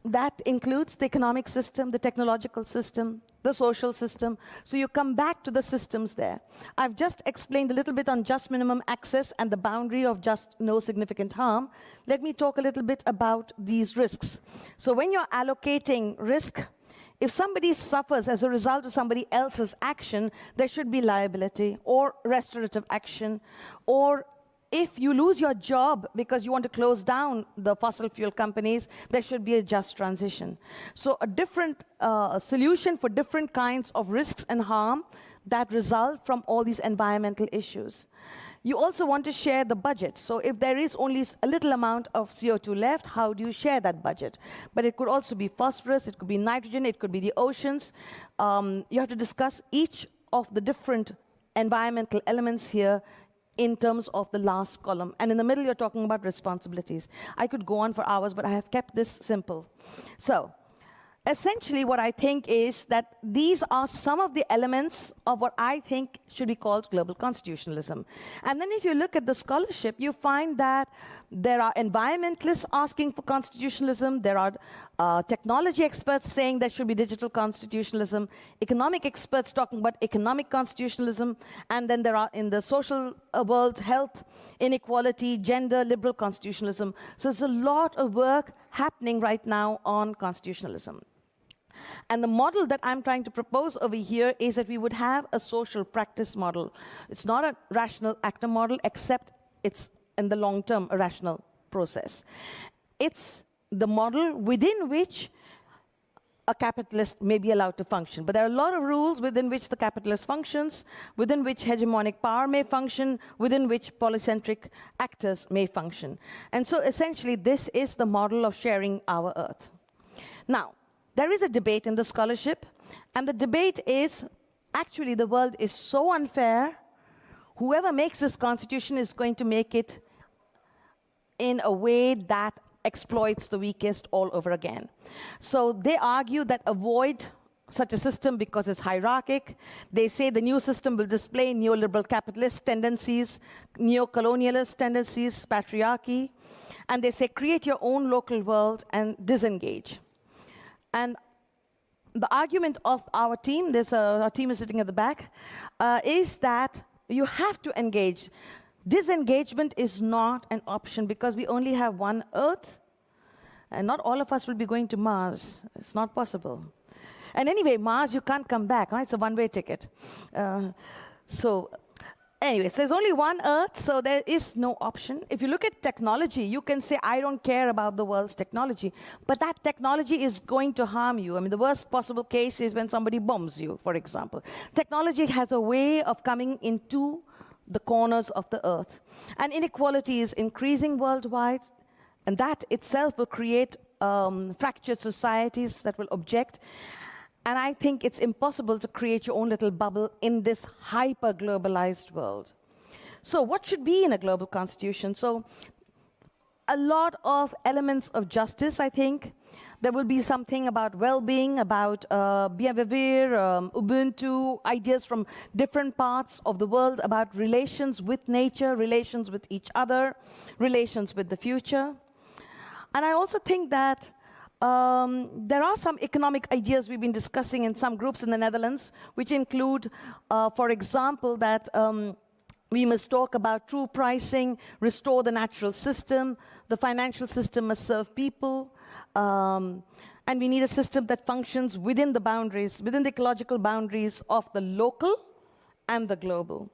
that includes the economic system, the technological system, the social system. So you come back to the systems there. I've just explained a little bit on just minimum access and the boundary of just no significant harm. Let me talk a little bit about these risks. So when you're allocating risk, if somebody suffers as a result of somebody else's action, there should be liability or restorative action, or if you lose your job because you want to close down the fossil fuel companies, there should be a just transition. So a different solution for different kinds of risks and harm that result from all these environmental issues. You also want to share the budget. So if there is only a little amount of CO2 left, how do you share that budget? But it could also be phosphorus, it could be nitrogen, it could be the oceans. You have to discuss each of the different environmental elements here in terms of the last column. And in the middle, you're talking about responsibilities. I could go on for hours, but I have kept this simple. So essentially, what I think is that these are some of the elements of what I think should be called global constitutionalism. And then if you look at the scholarship, you find that there are environmentalists asking for constitutionalism, there are technology experts saying there should be digital constitutionalism, economic experts talking about economic constitutionalism, and then there are in the social world, health, inequality, gender, liberal constitutionalism. So there's a lot of work happening right now on constitutionalism. And the model that I'm trying to propose over here is that we would have a social practice model. It's not a rational actor model, except it's in the long term a rational process. It's the model within which a capitalist may be allowed to function. But there are a lot of rules within which the capitalist functions, within which hegemonic power may function, within which polycentric actors may function. And so essentially this is the model of sharing our earth. Now, there is a debate in the scholarship, and the debate is, actually the world is so unfair, whoever makes this constitution is going to make it in a way that exploits the weakest all over again. So they argue that avoid such a system because it's hierarchic. They say the new system will display neoliberal capitalist tendencies, neo-colonialist tendencies, patriarchy. And they say create your own local world and disengage. And the argument of our team, our team is sitting at the back, is that you have to engage. Disengagement is not an option because we only have one Earth, and not all of us will be going to Mars. It's not possible. And anyway, Mars, you can't come back. Right? It's a one-way ticket. So, anyways, there's only one Earth, so there is no option. If you look at technology, you can say, I don't care about the world's technology, but that technology is going to harm you. I mean, the worst possible case is when somebody bombs you, for example. Technology has a way of coming into the corners of the Earth. And inequality is increasing worldwide, and that itself will create fractured societies that will object. And I think it's impossible to create your own little bubble in this hyper-globalized world. So what should be in a global constitution? So a lot of elements of justice, I think. There will be something about well-being, about biodiversity, Ubuntu, ideas from different parts of the world about relations with nature, relations with each other, relations with the future. And I also think that there are some economic ideas we've been discussing in some groups in the Netherlands, which include, for example, that we must talk about true pricing, restore the natural system, the financial system must serve people, and we need a system that functions within the boundaries, within the ecological boundaries of the local and the global.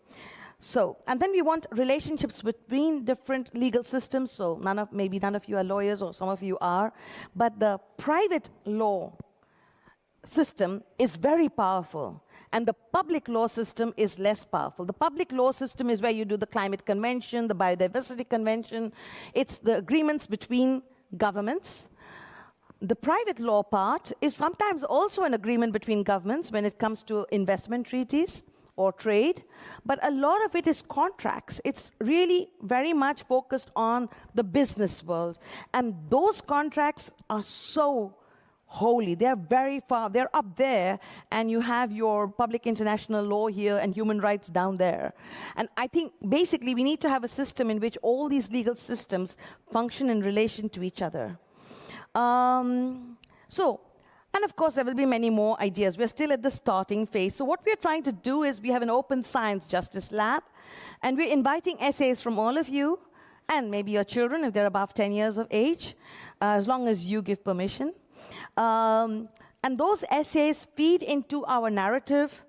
So, and then we want relationships between different legal systems. So maybe none of you are lawyers, or some of you are, but the private law system is very powerful, and the public law system is less powerful. The public law system is where you do the climate convention, the biodiversity convention. It's the agreements between governments. The private law part is sometimes also an agreement between governments when it comes to investment treaties or trade, but a lot of it is contracts. It's really very much focused on the business world. And those contracts are so holy. They're very far, they're up there, and you have your public international law here and human rights down there. And I think basically we need to have a system in which all these legal systems function in relation to each other. And of course, there will be many more ideas. We're still at the starting phase. So what we're trying to do is we have an open science justice lab, and we're inviting essays from all of you, and maybe your children, if they're above 10 years of age, as long as you give permission. And those essays feed into our narrative.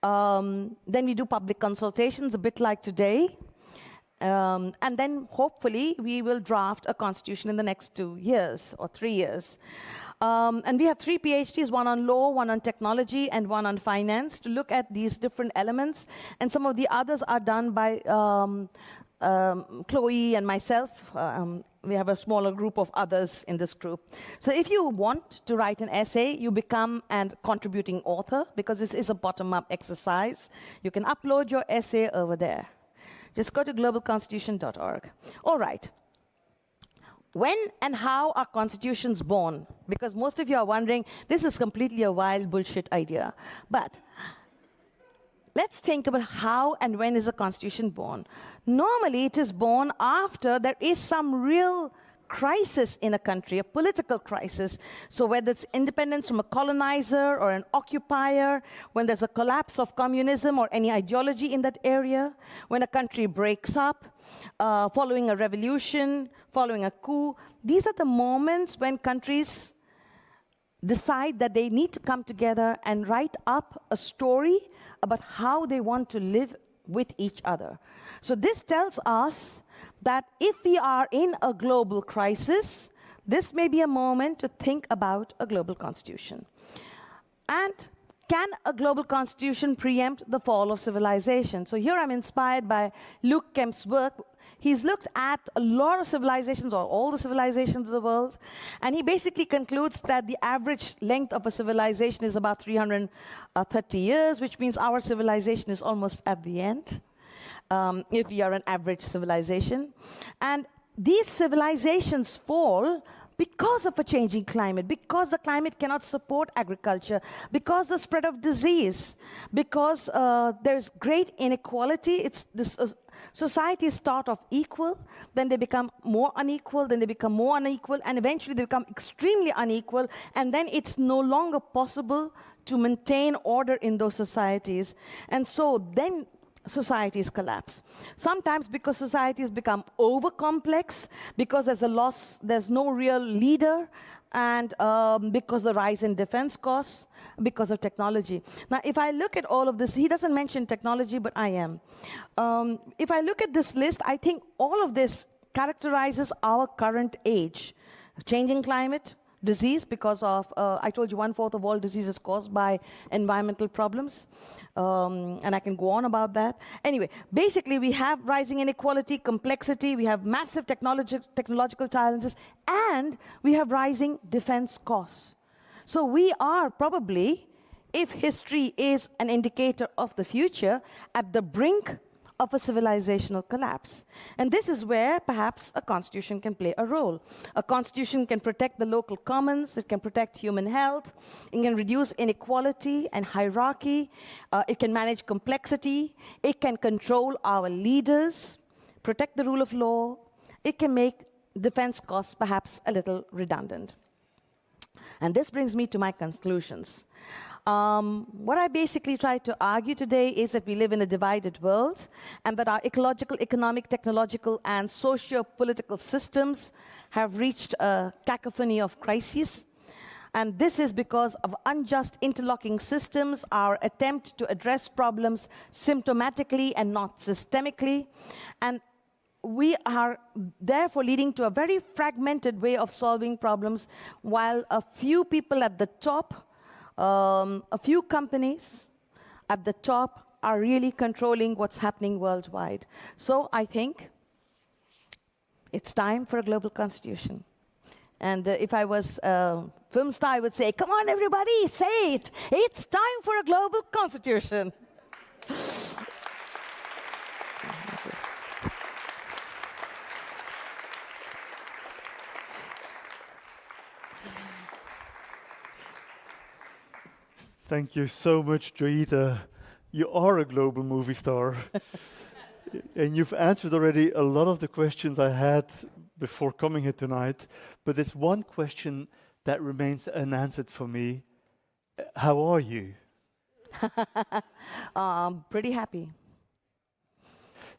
Then we do public consultations, a bit like today. And then hopefully we will draft a constitution in the next 2 years or 3 years. And we have 3 PhDs, one on law, one on technology, and one on finance, to look at these different elements. And some of the others are done by Chloe and myself. We have a smaller group of others in this group. So if you want to write an essay, you become a contributing author, because this is a bottom-up exercise. You can upload your essay over there. Just go to globalconstitution.org. All right. When and how are constitutions born? Because most of you are wondering, this is completely a wild bullshit idea. But let's think about how and when is a constitution born. Normally, it is born after there is some real crisis in a country, a political crisis. So whether it's independence from a colonizer or an occupier, when there's a collapse of communism or any ideology in that area, when a country breaks up, following a revolution, following a coup, these are the moments when countries decide that they need to come together and write up a story about how they want to live with each other. So this tells us that if we are in a global crisis, this may be a moment to think about a global constitution. And can a global constitution preempt the fall of civilization? So here I'm inspired by Luke Kemp's work. He's looked at a lot of civilizations, or all the civilizations of the world, and he basically concludes that the average length of a civilization is about 330 years, which means our civilization is almost at the end. If we are an average civilization. And these civilizations fall because of a changing climate, because the climate cannot support agriculture, because the spread of disease, because there's great inequality. Societies start off equal, then they become more unequal, then they become more unequal, and eventually they become extremely unequal, and then it's no longer possible to maintain order in those societies. And so then societies collapse. Sometimes because societies become over-complex, because there's no real leader, and because of the rise in defense costs, because of technology. Now, if I look at all of this, he doesn't mention technology, but I am. If I look at this list, I think all of this characterizes our current age. Changing climate, disease, because of, I told you 1/4 of all diseases caused by environmental problems. And I can go on about that. Anyway, basically we have rising inequality, complexity, we have massive technological challenges, and we have rising defense costs. So we are probably, if history is an indicator of the future, at the brink of a civilizational collapse. And this is where perhaps a constitution can play a role. A constitution can protect the local commons, it can protect human health, it can reduce inequality and hierarchy, it can manage complexity, it can control our leaders, protect the rule of law, it can make defense costs perhaps a little redundant. And this brings me to my conclusions. What I basically try to argue today is that we live in a divided world and that our ecological, economic, technological, and socio-political systems have reached a cacophony of crises. And this is because of unjust interlocking systems, our attempt to address problems symptomatically and not systemically. And we are therefore leading to a very fragmented way of solving problems, while a few people at the top, a few companies at the top are really controlling what's happening worldwide. So I think it's time for a global constitution. And if I was a film star, I would say, come on, everybody, say it. It's time for a global constitution. Thank you so much, Joyeeta. You are a global movie star. And you've answered already a lot of the questions I had before coming here tonight. But there's one question that remains unanswered for me. How are you? Pretty happy.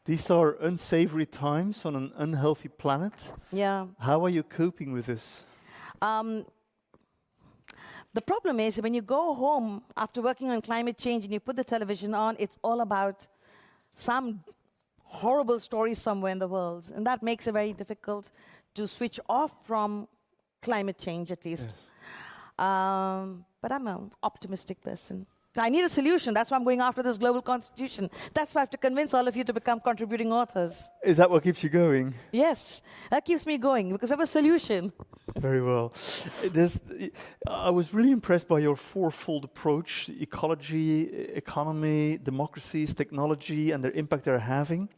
These are unsavory times on an unhealthy planet. Yeah. How are you coping with this? The problem is when you go home after working on climate change and you put the television on, it's all about some horrible story somewhere in the world. And that makes it very difficult to switch off from climate change, at least. Yes. But I'm an optimistic person. I need a solution. That's why I'm going after this global constitution. That's why I have to convince all of you to become contributing authors. Is that what keeps you going? Yes, that keeps me going because we have a solution. Very well. I was really impressed by your fourfold approach: ecology, economy, democracies, technology, and their impact they're having.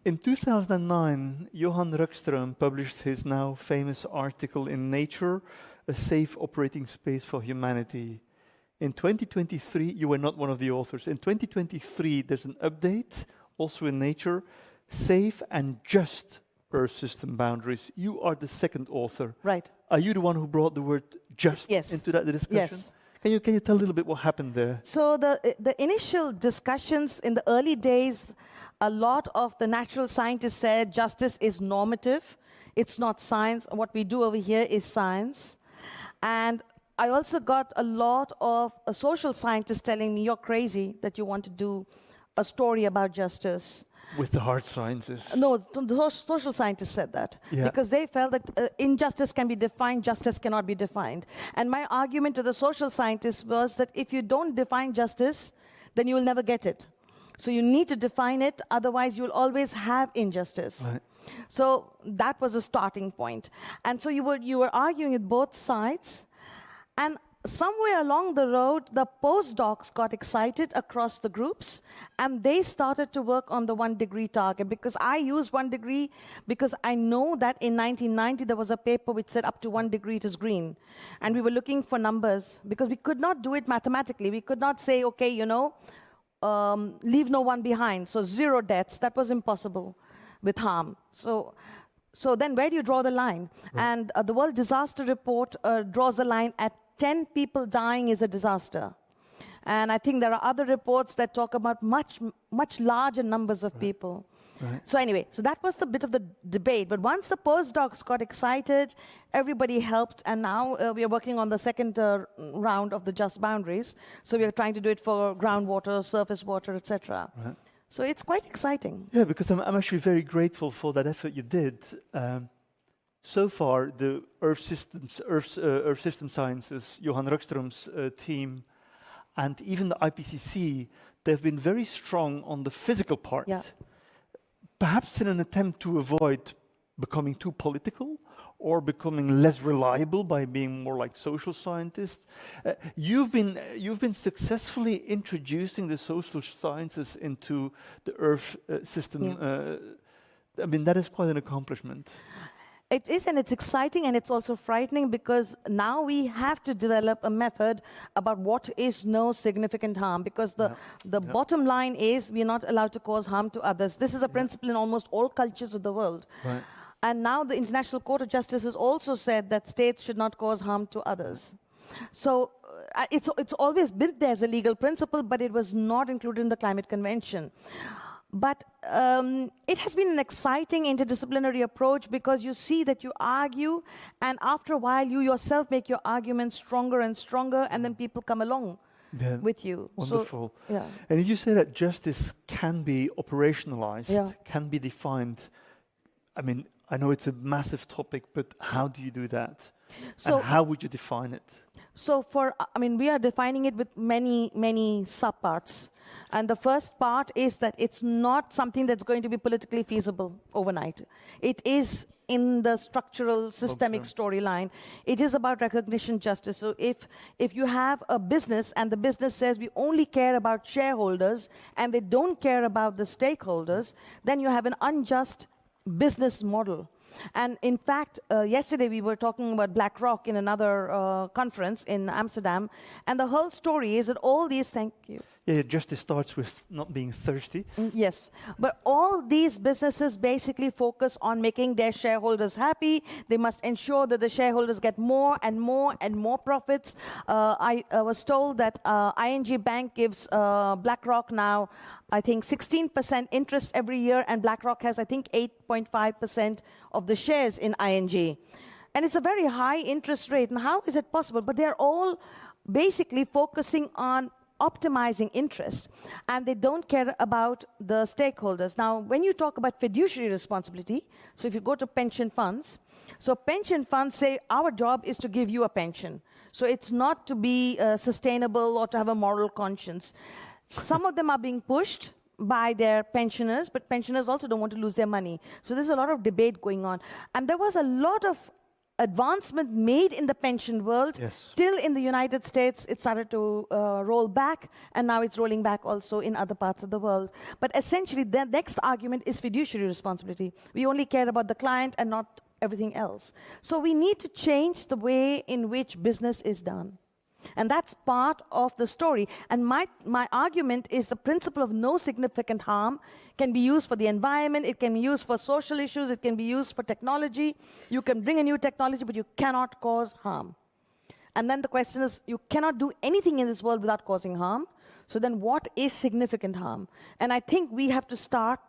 In 2009, Johan Rockström published his now famous article in Nature, A Safe Operating Space for Humanity. In 2023, you were not one of the authors. In 2023, there's an update, also in Nature, Safe and Just Earth System Boundaries. You are the second author. Right. Are you the one who brought the word just into that discussion? Yes. Can you tell a little bit what happened there? So the initial discussions in the early days, a lot of the natural scientists said justice is normative. It's not science. What we do over here is science. And I also got a lot of social scientists telling me, you're crazy that you want to do a story about justice. With the hard sciences. No, the social scientists said that. Yeah. Because they felt that injustice can be defined, justice cannot be defined. And my argument to the social scientists was that if you don't define justice, then you will never get it. So you need to define it, otherwise you will always have injustice. Right. So that was a starting point. And so you were arguing with both sides. And somewhere along the road, the postdocs got excited across the groups, and they started to work on the 1 degree target. Because I use 1 degree because I know that in 1990 there was a paper which said up to 1 degree it is green. And we were looking for numbers because we could not do it mathematically. We could not say, okay, leave no one behind. So 0 deaths, that was impossible with harm. So then where do you draw the line? Right. And the World Disaster Report draws the line at 10 people dying is a disaster. And I think there are other reports that talk about much larger numbers of people. Right. So anyway, so that was the bit of the debate. But once the postdocs got excited, everybody helped, and now we are working on the second round of the just boundaries. So we are trying to do it for groundwater, surface water, etc. Right. So it's quite exciting. Yeah, because I'm actually very grateful for that effort you did. So far, the Earth System Sciences, Johan Röckström's team, and even the IPCC, they've been very strong on the physical part. Yeah. Perhaps in an attempt to avoid becoming too political or becoming less reliable by being more like social scientists. You've been successfully introducing the social sciences into the Earth system. Yeah. I mean, that is quite an accomplishment. It is, and it's exciting, and it's also frightening, because now we have to develop a method about what is no significant harm, because the bottom line is we're not allowed to cause harm to others. This is a principle in almost all cultures of the world. Right. And now the International Court of Justice has also said that states should not cause harm to others. So it's always been there as a legal principle, but it was not included in the Climate Convention. But it has been an exciting interdisciplinary approach, because you see that you argue, and after a while you yourself make your arguments stronger and stronger, and then people come along with you. Wonderful. So, yeah. And you say that justice can be operationalized, can be defined. I mean, I know it's a massive topic, but how do you do that? So, and how would you define it? So we are defining it with many, many subparts. And the first part is that it's not something that's going to be politically feasible overnight. It is in the structural, systemic storyline. It is about recognition justice. So if you have a business and the business says we only care about shareholders and they don't care about the stakeholders, then you have an unjust business model. And in fact, yesterday we were talking about BlackRock in another conference in Amsterdam, and the whole story is that all these, thank you. Yeah, justice starts with not being thirsty. Yes, but all these businesses basically focus on making their shareholders happy. They must ensure that the shareholders get more and more and more profits. I was told that ING Bank gives BlackRock now, I think, 16% interest every year, and BlackRock has, I think, 8.5% of the shares in ING. And it's a very high interest rate, and how is it possible? But they're all basically focusing on optimizing interest, and they don't care about the stakeholders. Now, when you talk about fiduciary responsibility, so if you go to pension funds, so pension funds say our job is to give you a pension. So it's not to be sustainable or to have a moral conscience. Some of them are being pushed by their pensioners, but pensioners also don't want to lose their money. So there's a lot of debate going on. And there was a lot of advancement made in the pension world. Yes. Till in the United States, it started to roll back, and now it's rolling back also in other parts of the world. But essentially, the next argument is fiduciary responsibility. We only care about the client and not everything else. So we need to change the way in which business is done. And that's part of the story. And my argument is the principle of no significant harm can be used for the environment, it can be used for social issues, it can be used for technology. You can bring a new technology, but you cannot cause harm. And then the question is, you cannot do anything in this world without causing harm. So then what is significant harm? And I think we have to start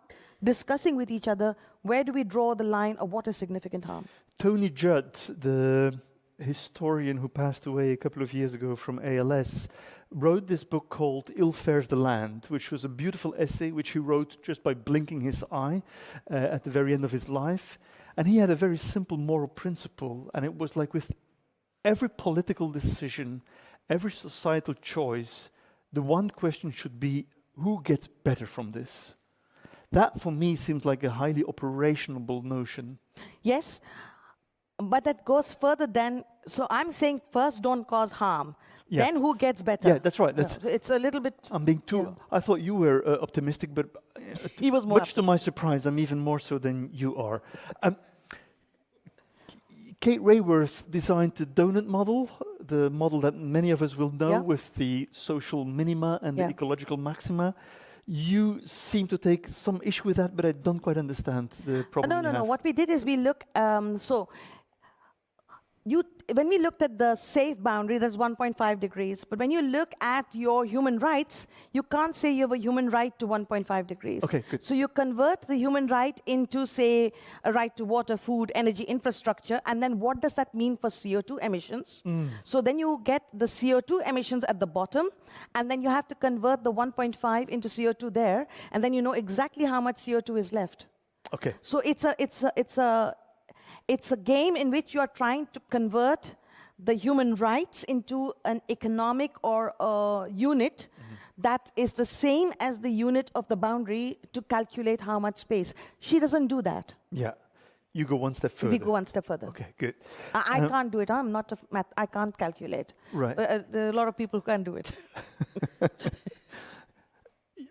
discussing with each other, where do we draw the line of what is significant harm? Tony Judd, the historian who passed away a couple of years ago from ALS, wrote this book called Ill Fares the Land, which was a beautiful essay which he wrote just by blinking his eye at the very end of his life. And he had a very simple moral principle, and it was like with every political decision, every societal choice, the one question should be, who gets better from this? That, for me, seems like a highly operationable notion. Yes, but that goes further than, so I'm saying first don't cause harm, then who gets better? Yeah, that's right. So it's a little bit... I'm being too... I thought you were optimistic, but he was more much to my surprise, I'm even more so than you are. Kate Raworth designed the donut model, the model that many of us will know with the social minima and the ecological maxima. You seem to take some issue with that, but I don't quite understand the problem. No. What we did is we look, so when we looked at the safe boundary, that's 1.5 degrees. But when you look at your human rights, you can't say you have a human right to 1.5 degrees. Okay, good. So you convert the human right into, say, a right to water, food, energy, infrastructure, and then what does that mean for CO2 emissions? So then you get the CO2 emissions at the bottom, and then you have to convert the 1.5 into CO2 there, and then you know exactly how much CO2 is left. Okay. So it's a game in which you are trying to convert the human rights into an economic or a unit that is the same as the unit of the boundary to calculate how much space. She doesn't do that. Yeah. You go one step further. We go one step further. Okay, good. I can't do it. I'm not a math. I can't calculate. Right. There are a lot of people who can do it.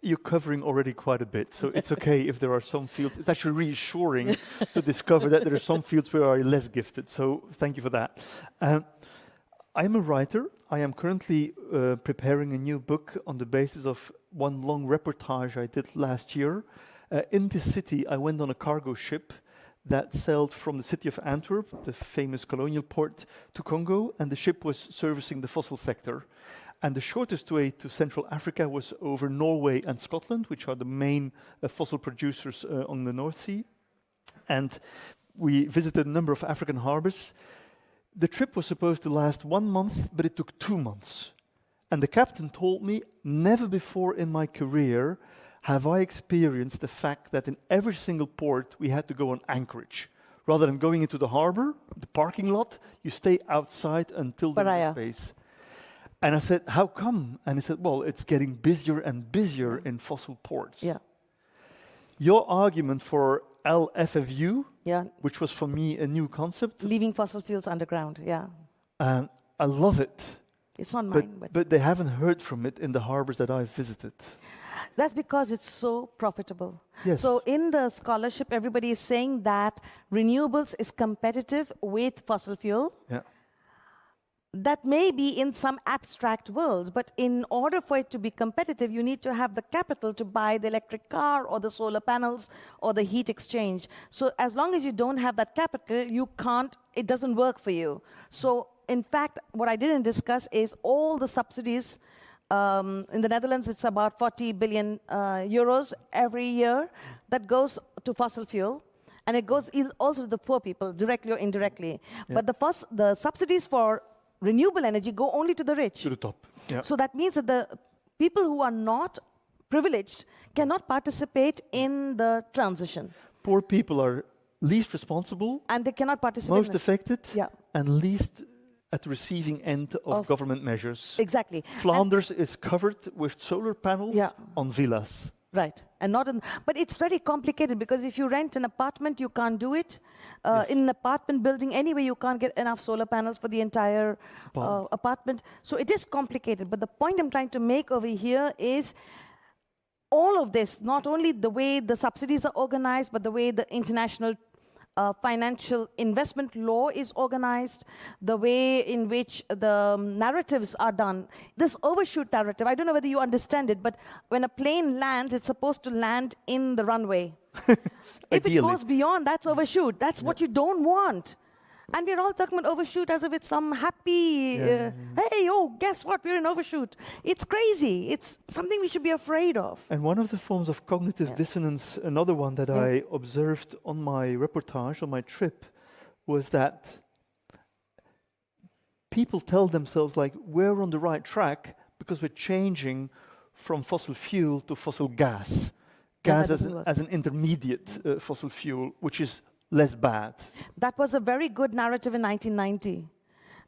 You're covering already quite a bit, so it's okay if there are some fields. It's actually reassuring to discover that there are some fields where I'm less gifted, so thank you for that. I'm a writer. I am currently preparing a new book on the basis of one long reportage I did last year. In this city, I went on a cargo ship that sailed from the city of Antwerp, the famous colonial port, to Congo, and the ship was servicing the fossil sector. And the shortest way to Central Africa was over Norway and Scotland, which are the main fossil producers on the North Sea. And we visited a number of African harbors. The trip was supposed to last 1 month, but it took 2 months. And the captain told me, never before in my career have I experienced the fact that in every single port we had to go on anchorage. Rather than going into the harbor, the parking lot, you stay outside until there is space. And I said, how come? And he said, well, it's getting busier and busier in fossil ports. Yeah. Your argument for LFFU, which was for me a new concept. Leaving fossil fuels underground, yeah. I love it. It's not mine. But they haven't heard from it in the harbors that I've visited. That's because it's so profitable. Yes. So in the scholarship, everybody is saying that renewables is competitive with fossil fuel. Yeah. That may be in some abstract worlds, but in order for it to be competitive, you need to have the capital to buy the electric car or the solar panels or the heat exchange. So as long as you don't have that capital, it doesn't work for you. So in fact, what I didn't discuss is all the subsidies. In the Netherlands, it's about 40 billion euros every year that goes to fossil fuel. And it goes also to the poor people, directly or indirectly. Yeah. But the subsidies for renewable energy go only to the rich. To the top. Yeah. So that means that the people who are not privileged cannot participate in the transition. Poor people are least responsible. And they cannot participate. Most affected. Yeah. And least at the receiving end of government measures. Exactly. Flanders is covered with solar panels on villas. Right, and not in, but it's very complicated because if you rent an apartment, you can't do it. In an apartment building, anyway, you can't get enough solar panels for the entire apartment. So it is complicated. But the point I'm trying to make over here is all of this, not only the way the subsidies are organized, but the way the international financial investment law is organized, the way in which the narratives are done. This overshoot narrative, I don't know whether you understand it, but when a plane lands, it's supposed to land in the runway. If it goes beyond, that's overshoot. That's what you don't want. And we're all talking about overshoot as if it's some happy, hey, oh, guess what? We're in overshoot. It's crazy. It's something we should be afraid of. And one of the forms of cognitive dissonance, another one that I observed on my reportage, on my trip, was that people tell themselves, like, we're on the right track because we're changing from fossil fuel to fossil gas. Gas as an intermediate fossil fuel, which is less bad. That was a very good narrative in 1990,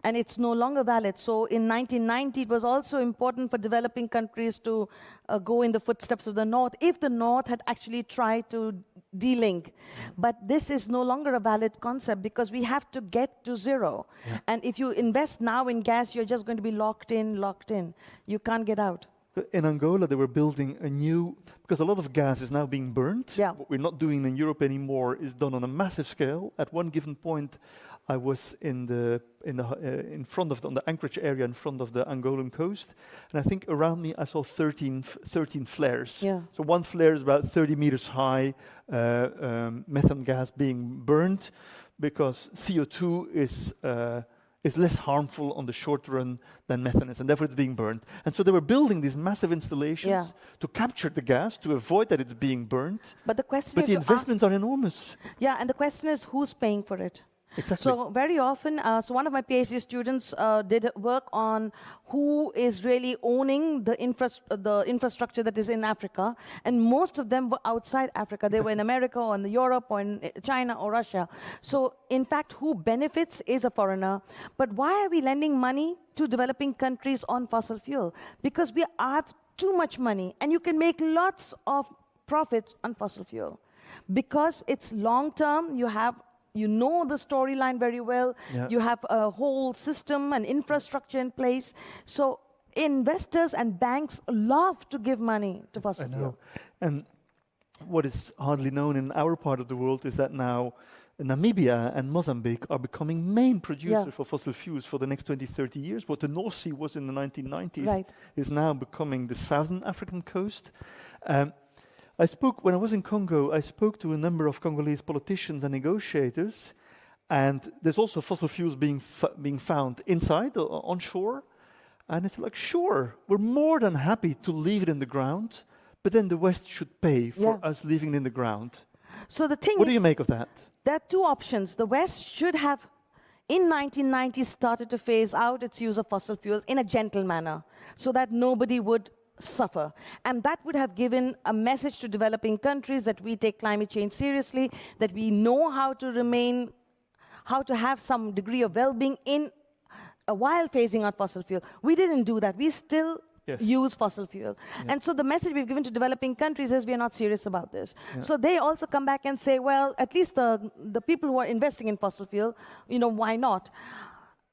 and it's no longer valid. So in 1990, it was also important for developing countries to go in the footsteps of the North, if the North had actually tried to de-link. But this is no longer a valid concept because we have to get to zero. Yeah. And if you invest now in gas, you're just going to be locked in. You can't get out. In Angola, they were building a new, because a lot of gas is now being burnt. Yeah. What we're not doing in Europe anymore is done on a massive scale. At one given point, I was on the anchorage area in front of the Angolan coast, and I think around me I saw 13 flares. Yeah. So one flare is about 30 meters high, methane gas being burned. because CO2 is less harmful on the short run than methane is, and therefore it's being burned. And so they were building these massive installations to capture the gas, to avoid that it's being burnt. But the question But the investments are enormous. Yeah, and the question is who's paying for it? Exactly. So very often, so one of my PhD students did work on who is really owning the infrastructure that is in Africa, and most of them were outside Africa. They were in America or in Europe or in China or Russia. So in fact, who benefits is a foreigner. But why are we lending money to developing countries on fossil fuel? Because we have too much money, and you can make lots of profits on fossil fuel. Because it's long-term, you know the storyline very well. Yeah. You have a whole system and infrastructure in place. So investors and banks love to give money to fossil fuel. And what is hardly known in our part of the world is that now Namibia and Mozambique are becoming main producers for fossil fuels for the next 20, 30 years. What the North Sea was in the 1990s is now becoming the southern African coast. When I was in Congo, I spoke to a number of Congolese politicians and negotiators, and there's also fossil fuels being found inside, onshore, and it's like, sure, we're more than happy to leave it in the ground, but then the West should pay for us leaving it in the ground. So the thing what do you make of that? There are two options. The West should have, in 1990, started to phase out its use of fossil fuels in a gentle manner, so that nobody would suffer. And that would have given a message to developing countries that we take climate change seriously, that we know how to have some degree of well-being while phasing out fossil fuel. We didn't do that. We still use fossil fuel. And so the message we've given to developing countries is we are not serious about this. So they also come back and say, well, at least the people who are investing in fossil fuel, why not?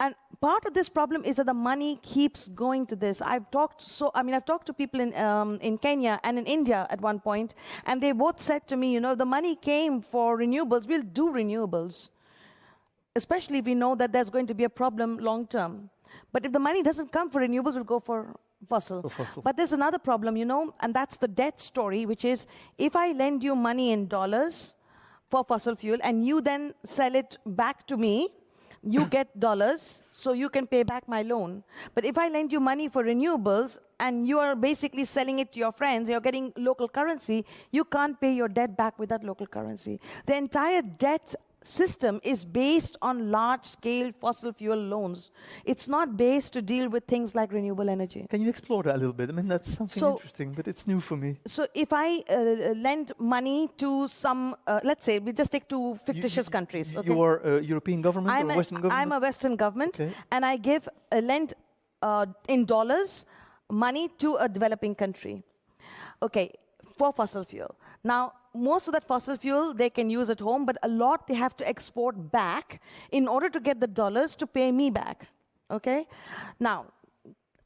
And part of this problem is that the money keeps going to this. I've talked to people in Kenya and in India at one point, and they both said to me, the money came for renewables, we'll do renewables. Especially if we know that there's going to be a problem long term. But if the money doesn't come for renewables, we'll go for fossil. But there's another problem, and that's the debt story, which is if I lend you money in dollars for fossil fuel and you then sell it back to me, you get dollars, so you can pay back my loan. But if I lend you money for renewables and you are basically selling it to your friends, you're getting local currency, you can't pay your debt back with that local currency. The entire debt system is based on large-scale fossil fuel loans. It's not based to deal with things like renewable energy. Can you explore that a little bit? I mean, that's something interesting, but it's new for me. So if I lend money to some, let's say, we just take two fictitious countries. Okay? You are a European government or a Western government? I'm a Western government, and I lend in dollars money to a developing country, for fossil fuel. Now, most of that fossil fuel they can use at home, but a lot they have to export back in order to get the dollars to pay me back, Now,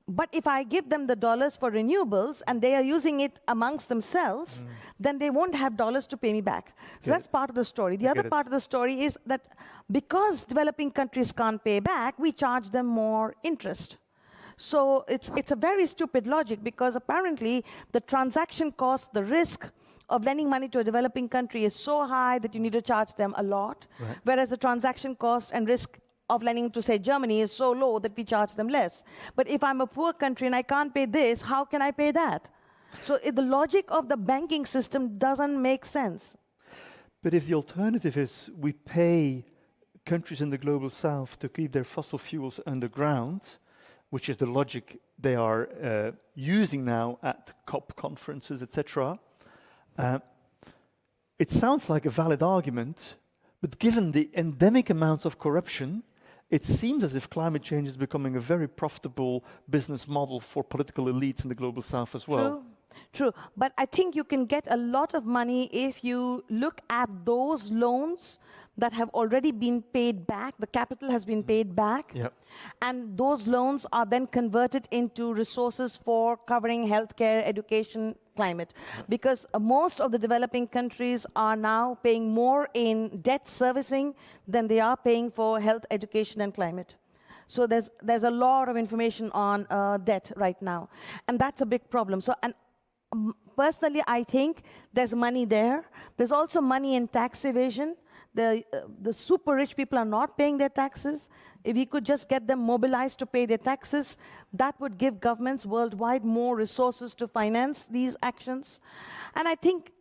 but if I give them the dollars for renewables and they are using it amongst themselves, then they won't have dollars to pay me back. So that's part of the story. The other part of the story is that because developing countries can't pay back, we charge them more interest. So it's a very stupid logic, because apparently the transaction cost, the risk of lending money to a developing country is so high that you need to charge them a lot, whereas the transaction cost and risk of lending to, say, Germany is so low that we charge them less. But if I'm a poor country and I can't pay this, how can I pay that? So the logic of the banking system doesn't make sense. But if the alternative is we pay countries in the global south to keep their fossil fuels underground, which is the logic they are using now at COP conferences, etc., it sounds like a valid argument, but given the endemic amounts of corruption, it seems as if climate change is becoming a very profitable business model for political elites in the global south as well. True. But I think you can get a lot of money if you look at those loans that have already been paid back, the capital has been paid back, and those loans are then converted into resources for covering healthcare, education, climate. Because most of the developing countries are now paying more in debt servicing than they are paying for health, education, and climate. So there's a lot of information on debt right now, and that's a big problem. So, and personally, I think there's money there. There's also money in tax evasion. the super rich people are not paying their taxes. If we could just get them mobilized to pay their taxes, that would give governments worldwide more resources to finance these actions. And I think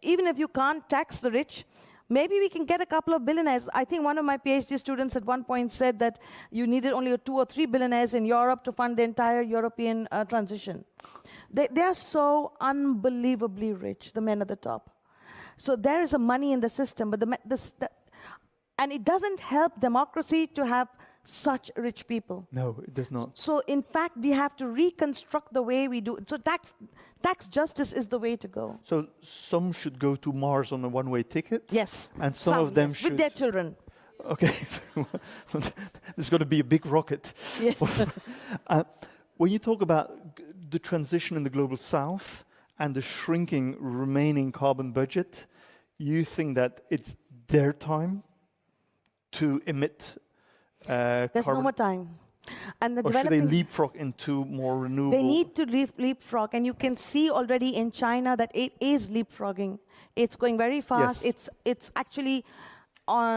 even if you can't tax the rich, maybe we can get a couple of billionaires. I think one of my PhD students at one point said that you needed only 2 or 3 billionaires in Europe to fund the entire European transition. They are so unbelievably rich, the men at the top. So there is a money in the system, but and it doesn't help democracy to have such rich people. No, it does not. So in fact, we have to reconstruct the way we do it. So tax justice is the way to go. So some should go to Mars on a one-way ticket? Yes. And some of them yes, should... with their children. Okay, very well. There's going to be a big rocket. Yes. When you talk about the transition in the global south and the shrinking remaining carbon budget, you think that it's their time to emit There's carbon? no more time. And the Or should they leapfrog into more renewable? They need to leapfrog, and you can see already in China that it is leapfrogging. It's going very fast. Yes. It's actually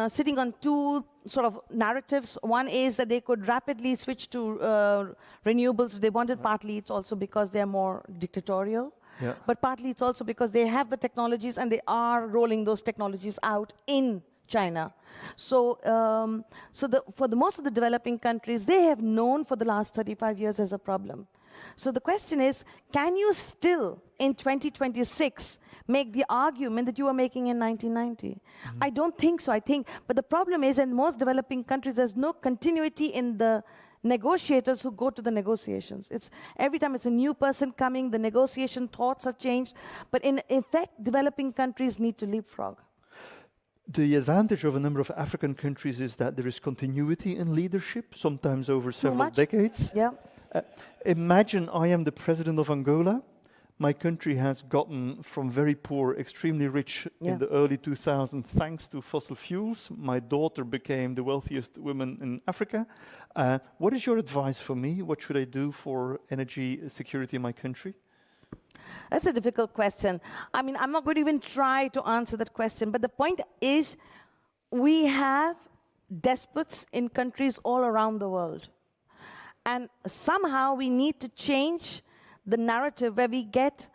sitting on two sort of narratives. One is that they could rapidly switch to renewables if they wanted. Partly it's also because they're more dictatorial. Yeah. But partly it's also because they have the technologies and they are rolling those technologies out in China. So, for the most of the developing countries, they have known for the last 35 years as a problem. So the question is, can you still, in 2026, make the argument that you were making in 1990? Mm-hmm. I don't think so. But the problem is, in most developing countries, there's no continuity in the negotiators who go to the negotiations. It's every time it's a new person coming, the negotiation thoughts have changed. But in effect, developing countries need to leapfrog. The advantage of a number of African countries is that there is continuity in leadership, sometimes over several decades. Yeah. Imagine I am the president of Angola. My country has gotten from very poor, extremely rich in the early 2000s thanks to fossil fuels. My daughter became the wealthiest woman in Africa. What is your advice for me? What should I do for energy security in my country? That's a difficult question. I mean, I'm not going to even try to answer that question. But the point is, we have despots in countries all around the world. And somehow we need to change the narrative where we get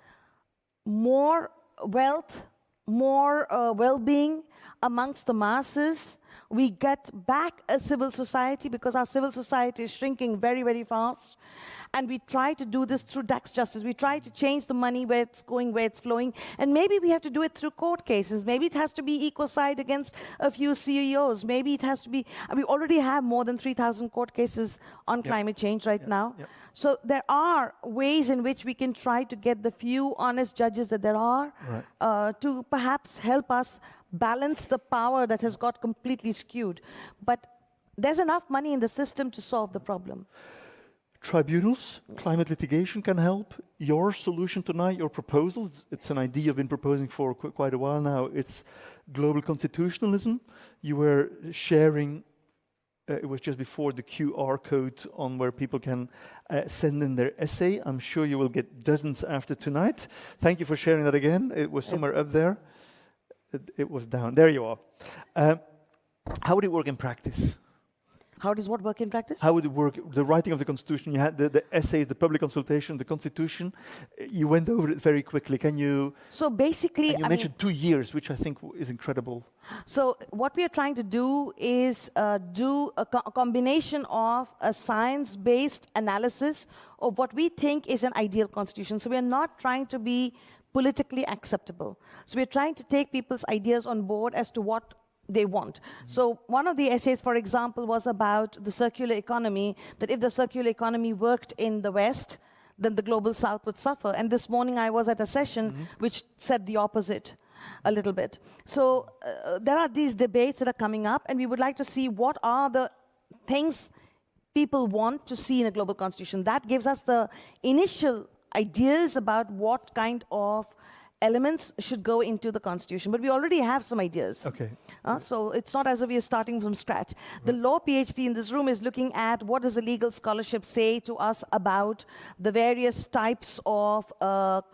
more wealth, more well-being amongst the masses. We get back a civil society because our civil society is shrinking very, very fast. And we try to do this through tax justice. We try to change the money where it's going, where it's flowing. And maybe we have to do it through court cases. Maybe it has to be ecocide against a few CEOs. Maybe it has to be... we already have more than 3,000 court cases on climate change right now. Yep. So there are ways in which we can try to get the few honest judges that there are to perhaps help us balance the power that has got completely skewed. But there's enough money in the system to solve the problem. Tribunals, climate litigation can help. Your solution tonight, your proposal, it's an idea you've been proposing for quite a while now. It's global constitutionalism. You were sharing, it was just before, the QR code on where people can send in their essay. I'm sure you will get dozens after tonight. Thank you for sharing that again. It was somewhere up there. It was down. There you are. How would it work in practice? How does what work in practice? How would it work? The writing of the Constitution, you had the essays, the public consultation, the Constitution. You went over it very quickly. Can you... So basically... And you mentioned 2 years, which I think is incredible. So what we are trying to do is do a combination of a science-based analysis of what we think is an ideal constitution. So we are not trying to be politically acceptable. So we're trying to take people's ideas on board as to what they want. So one of the essays, for example, was about the circular economy, that if the circular economy worked in the West, then the global South would suffer. And this morning I was at a session which said the opposite a little bit. So there are these debates that are coming up, and we would like to see what are the things people want to see in a global constitution. That gives us the initial ideas about what kind of elements should go into the constitution. But we already have some ideas. Okay. So it's not as if we are starting from scratch. The law PhD in this room is looking at what does the legal scholarship say to us about the various types of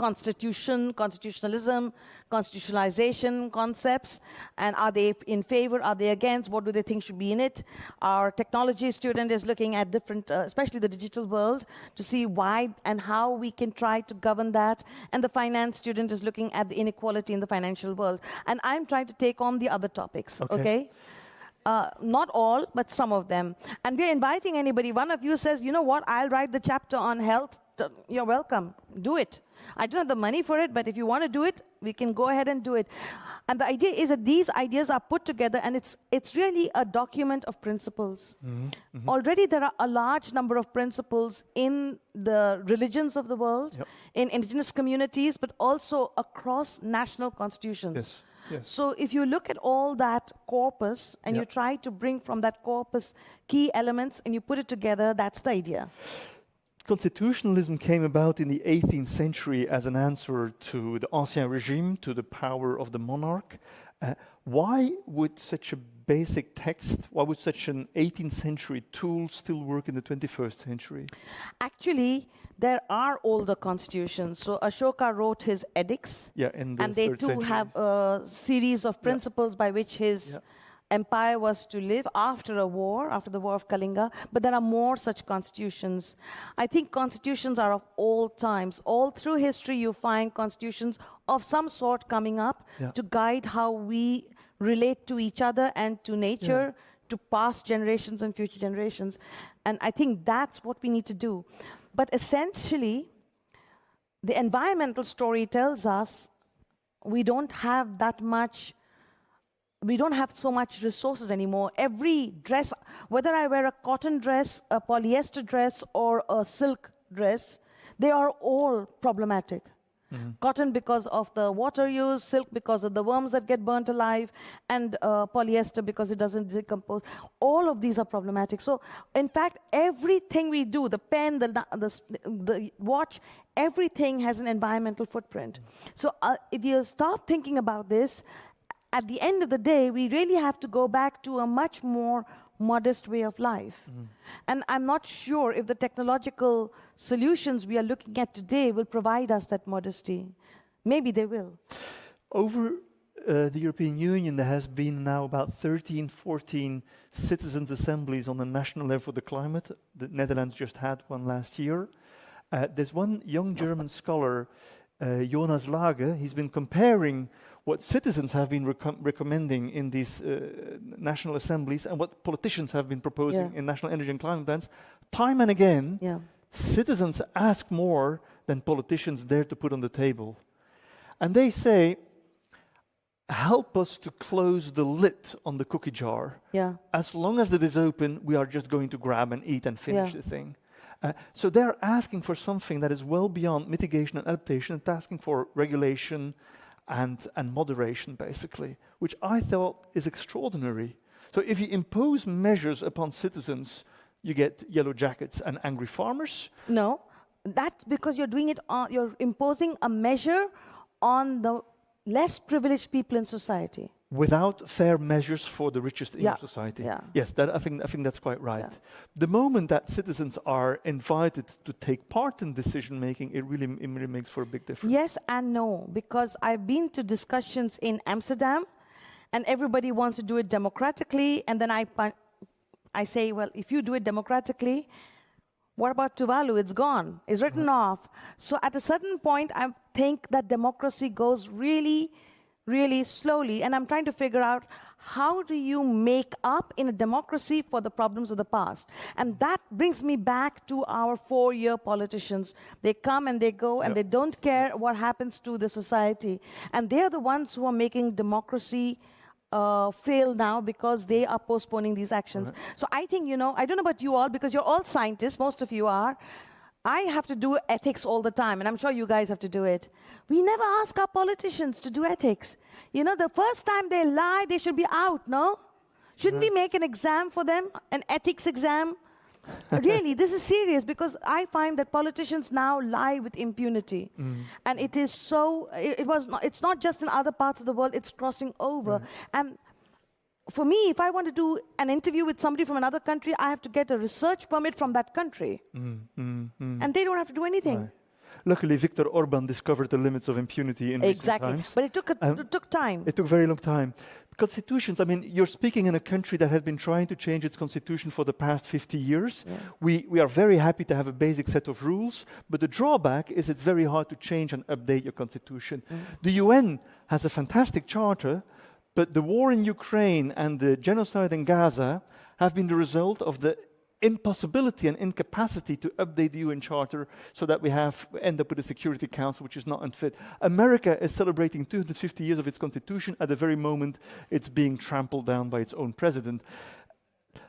constitutionalism, constitutionalization concepts, and are they in favor, are they against, what do they think should be in it? Our technology student is looking at different, especially the digital world, to see why and how we can try to govern that. And the finance student is looking at the inequality in the financial world. And I'm trying to take on the other topics, okay? Not all, but some of them. And we're inviting anybody. One of you says, you know what, I'll write the chapter on health. You're welcome. Do it. I don't have the money for it, but if you want to do it, we can go ahead and do it. And the idea is that these ideas are put together, and it's really a document of principles. Already there are a large number of principles in the religions of the world, in indigenous communities, but also across national constitutions. Yes. So if you look at all that corpus and you try to bring from that corpus key elements and you put it together, that's the idea. Constitutionalism came about in the 18th century as an answer to the Ancien Regime, to the power of the monarch. Why would such a basic text, why would such an 18th century tool still work in the 21st century? Actually, there are older constitutions. So Ashoka wrote his edicts, and they too have a series of principles by which his empire was to live after a war, after the War of Kalinga, but there are more such constitutions. I think constitutions are of all times. All through history, you find constitutions of some sort coming up to guide how we relate to each other and to nature, to past generations and future generations. And I think that's what we need to do. But essentially, the environmental story tells us we don't have so much resources anymore. Every dress, whether I wear a cotton dress, a polyester dress, or a silk dress, they are all problematic. Cotton because of the water use, silk because of the worms that get burnt alive, and polyester because it doesn't decompose. All of these are problematic. So, in fact, everything we do, the pen, the watch, everything has an environmental footprint. So, if you start thinking about this, at the end of the day, we really have to go back to a much more modest way of life. And I'm not sure if the technological solutions we are looking at today will provide us that modesty. Maybe they will. Over the European Union, there has been now about 13, 14 citizens' assemblies on the national level for the climate. The Netherlands just had one last year. There's one young German scholar, Jonas Lage. He's been comparing what citizens have been recommending in these national assemblies and what politicians have been proposing in national energy and climate plans. Time and again, citizens ask more than politicians dare to put on the table. And they say, help us to close the lid on the cookie jar. As long as it is open, we are just going to grab and eat and finish the thing. So they're asking for something that is well beyond mitigation and adaptation. It's asking for regulation and moderation, basically, which I thought is extraordinary. So if you impose measures upon citizens, you get yellow jackets and angry farmers? No, that's because you're doing it you're imposing a measure on the less privileged people in society. Without fair measures for the richest in society. Yes, I think that's quite right. The moment that citizens are invited to take part in decision making, it really makes for a big difference. Yes and no, because I've been to discussions in Amsterdam, and everybody wants to do it democratically, and then I say, well, if you do it democratically, what about Tuvalu? It's gone. It's written off. So at a certain point, I think that democracy goes really slowly, and I'm trying to figure out how do you make up in a democracy for the problems of the past. And that brings me back to our 4-year politicians. They come and they go, and they don't care what happens to the society. And they're the ones who are making democracy fail now because they are postponing these actions. So I think, I don't know about you all, because you're all scientists, most of you are. I have to do ethics all the time, and I'm sure you guys have to do it. We never ask our politicians to do ethics. The first time they lie, they should be out, no? Shouldn't we make an exam for them, an ethics exam? Really, this is serious because I find that politicians now lie with impunity. And it is so, it's not just in other parts of the world, it's crossing over. And for me, if I want to do an interview with somebody from another country, I have to get a research permit from that country. And they don't have to do anything. Right. Luckily, Viktor Orban discovered the limits of impunity in recent times. But it took time. It took a very long time. Constitutions, I mean, you're speaking in a country that has been trying to change its constitution for the past 50 years. We are very happy to have a basic set of rules, but the drawback is it's very hard to change and update your constitution. The UN has a fantastic charter, but the war in Ukraine and the genocide in Gaza have been the result of the impossibility and incapacity to update the UN Charter so that we end up with a Security Council which is not unfit. America is celebrating 250 years of its constitution at the very moment it's being trampled down by its own president.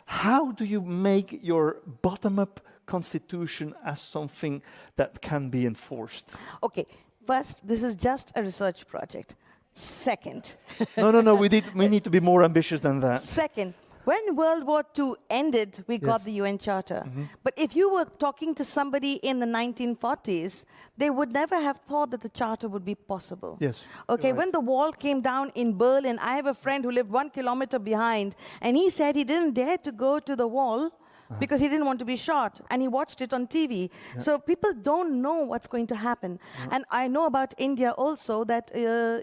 How do you make your bottom-up constitution as something that can be enforced? Okay, first, this is just a research project. Second. No, we need to be more ambitious than that. Second, when World War II ended, we got the UN Charter. But if you were talking to somebody in the 1940s, they would never have thought that the Charter would be possible. Yes. Okay, when the wall came down in Berlin, I have a friend who lived 1 kilometer behind, and he said he didn't dare to go to the wall because he didn't want to be shot, and he watched it on TV. So people don't know what's going to happen. And I know about India also that, 2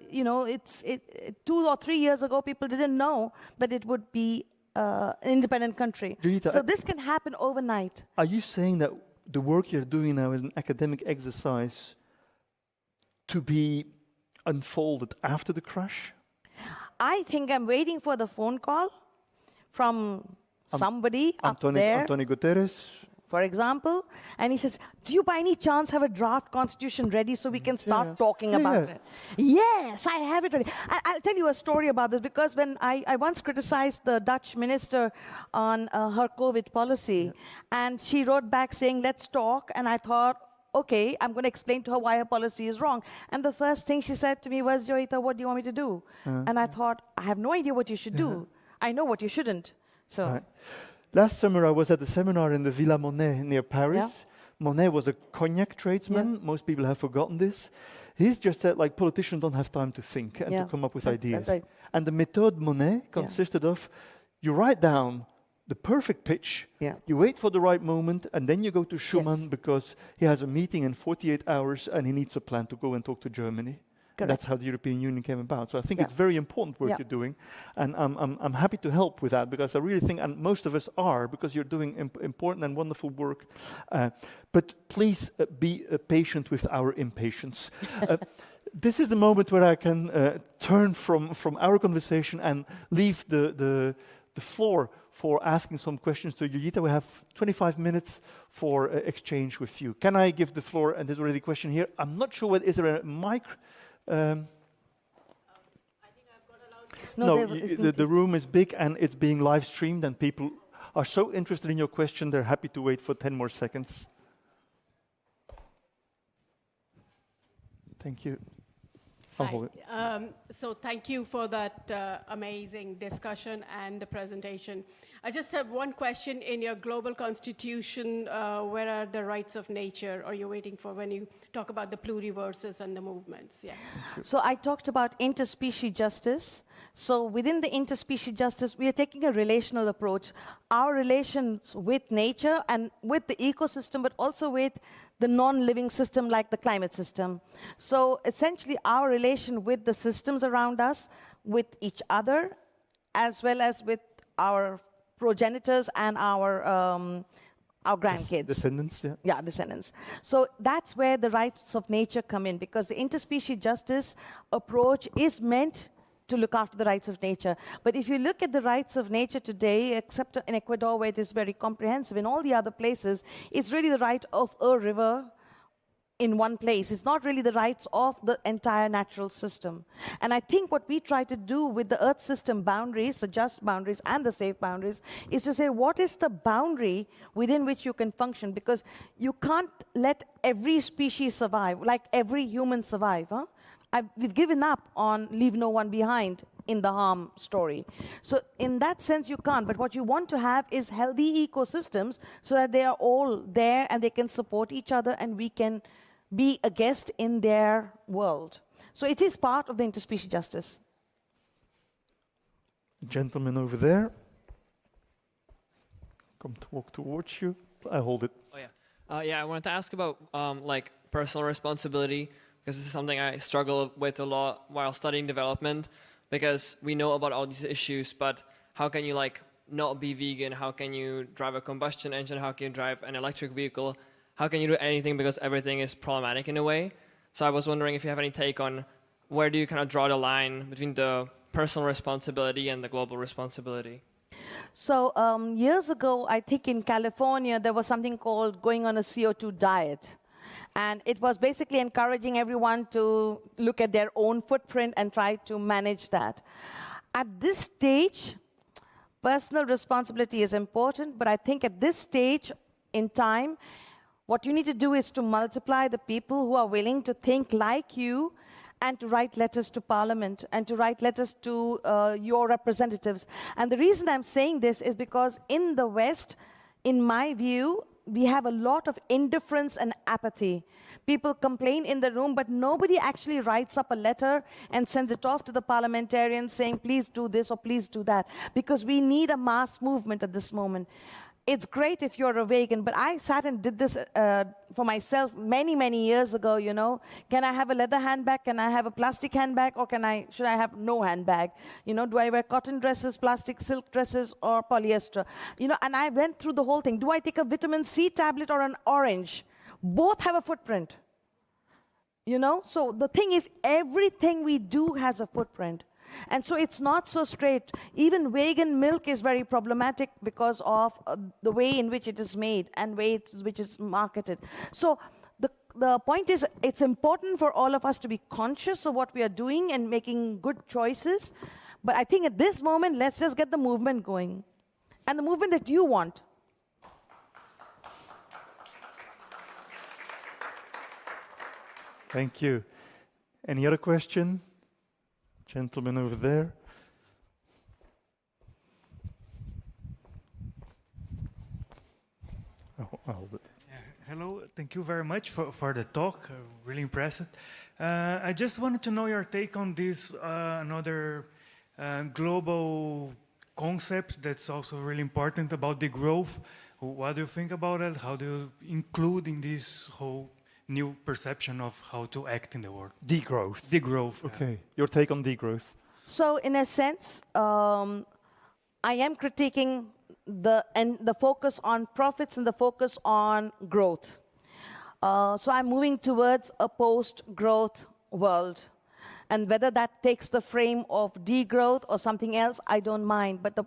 or 3 years ago, people didn't know that it would be an independent country. Joyeeta, so this can happen overnight. Are you saying that the work you're doing now is an academic exercise to be unfolded after the crash? I think I'm waiting for the phone call from somebody up there, Antonio Guterres, for example, and he says, do you by any chance have a draft constitution ready so we can start talking about it? Yes, I have it ready. I'll tell you a story about this because when I once criticized the Dutch minister on her COVID policy, and she wrote back saying, let's talk, and I thought, okay, I'm going to explain to her why her policy is wrong. And the first thing she said to me was, Joyeeta, what do you want me to do? And I thought, I have no idea what you should do. I know what you shouldn't. So. Right. Last summer, I was at a seminar in the Villa Monet near Paris. Monet was a cognac tradesman. Most people have forgotten this. He's just said, like, politicians don't have time to think and to come up with ideas. Right. And the méthode Monet consisted of, you write down the perfect pitch, you wait for the right moment, and then you go to Schumann because he has a meeting in 48 hours and he needs a plan to go and talk to Germany. That's how the European Union came about. So I think it's very important work you're doing, and I'm happy to help with that because I really think, and most of us are, because you're doing important and wonderful work. But please be patient with our impatience. This is the moment where I can turn from our conversation and leave the floor for asking some questions to Joyeeta. We have 25 minutes for exchange with you. Can I give the floor? And there's already a question here. I'm not sure is there a mic? I think I've got allowed. The room is big and it's being live streamed, and people are so interested in your question, they're happy to wait for 10 more seconds. Thank you. So thank you for that amazing discussion and the presentation. I just have one question. In your global constitution, where are the rights of nature? Are you waiting for when you talk about the pluriverses and the movements? Yeah. So I talked about interspecies justice. So within the interspecies justice, we are taking a relational approach. Our relations with nature and with the ecosystem, but also with the non-living system like the climate system. So essentially our relation with the systems around us, with each other, as well as with our progenitors and our grandkids. Descendants, descendants. So that's where the rights of nature come in, because the interspecies justice approach is meant to look after the rights of nature. But if you look at the rights of nature today, except in Ecuador where it is very comprehensive, in all the other places, it's really the right of a river in one place. It's not really the rights of the entire natural system. And I think what we try to do with the Earth system boundaries, the just boundaries and the safe boundaries, is to say, what is the boundary within which you can function? Because you can't let every species survive, like every human survive. we've given up on leave no one behind in the harm story. So in that sense, you can't. But what you want to have is healthy ecosystems so that they are all there and they can support each other and we can be a guest in their world. So it is part of the interspecies justice. Gentleman over there. Come to walk towards you. I hold it. Oh yeah. Yeah, I wanted to ask about like personal responsibility, because this is something I struggle with a lot while studying development, because we know about all these issues, but how can you like not be vegan? How can you drive a combustion engine? How can you drive an electric vehicle? How can you do anything, because everything is problematic in a way? So I was wondering if you have any take on where do you kind of draw the line between the personal responsibility and the global responsibility? So years ago, I think in California, there was something called going on a CO2 diet. And it was basically encouraging everyone to look at their own footprint and try to manage that. At this stage, personal responsibility is important, but I think at this stage in time, what you need to do is to multiply the people who are willing to think like you and to write letters to Parliament and to write letters to your representatives. And the reason I'm saying this is because in the West, in my view, we have a lot of indifference and apathy. People complain in the room, but nobody actually writes up a letter and sends it off to the parliamentarians saying, please do this or please do that, because we need a mass movement at this moment. It's great if you're a vegan, but I sat and did this for myself many, many years ago, you know. Can I have a leather handbag? Can I have a plastic handbag? Or should I have no handbag? You know, do I wear cotton dresses, plastic silk dresses, or polyester? You know, and I went through the whole thing. Do I take a vitamin C tablet or an orange? Both have a footprint. You know, so the thing is, everything we do has a footprint. And so it's not so straight. Even vegan milk is very problematic because of the way in which it is made and way which is marketed. So the point is, it's important for all of us to be conscious of what we are doing and making good choices. But I think at this moment, let's just get the movement going. And the movement that you want. Thank you. Any other question? Gentleman over there. I'll hold it. Hello, thank you very much for the talk. Really impressed. I just wanted to know your take on this another global concept that's also really important about the growth. What do you think about it? How do you include in this whole new perception of how to act in the world? Degrowth. Degrowth. Okay. Your take on degrowth? So, in a sense, I am critiquing the focus on profits and the focus on growth. So I'm moving towards a post-growth world. And whether that takes the frame of degrowth or something else, I don't mind. But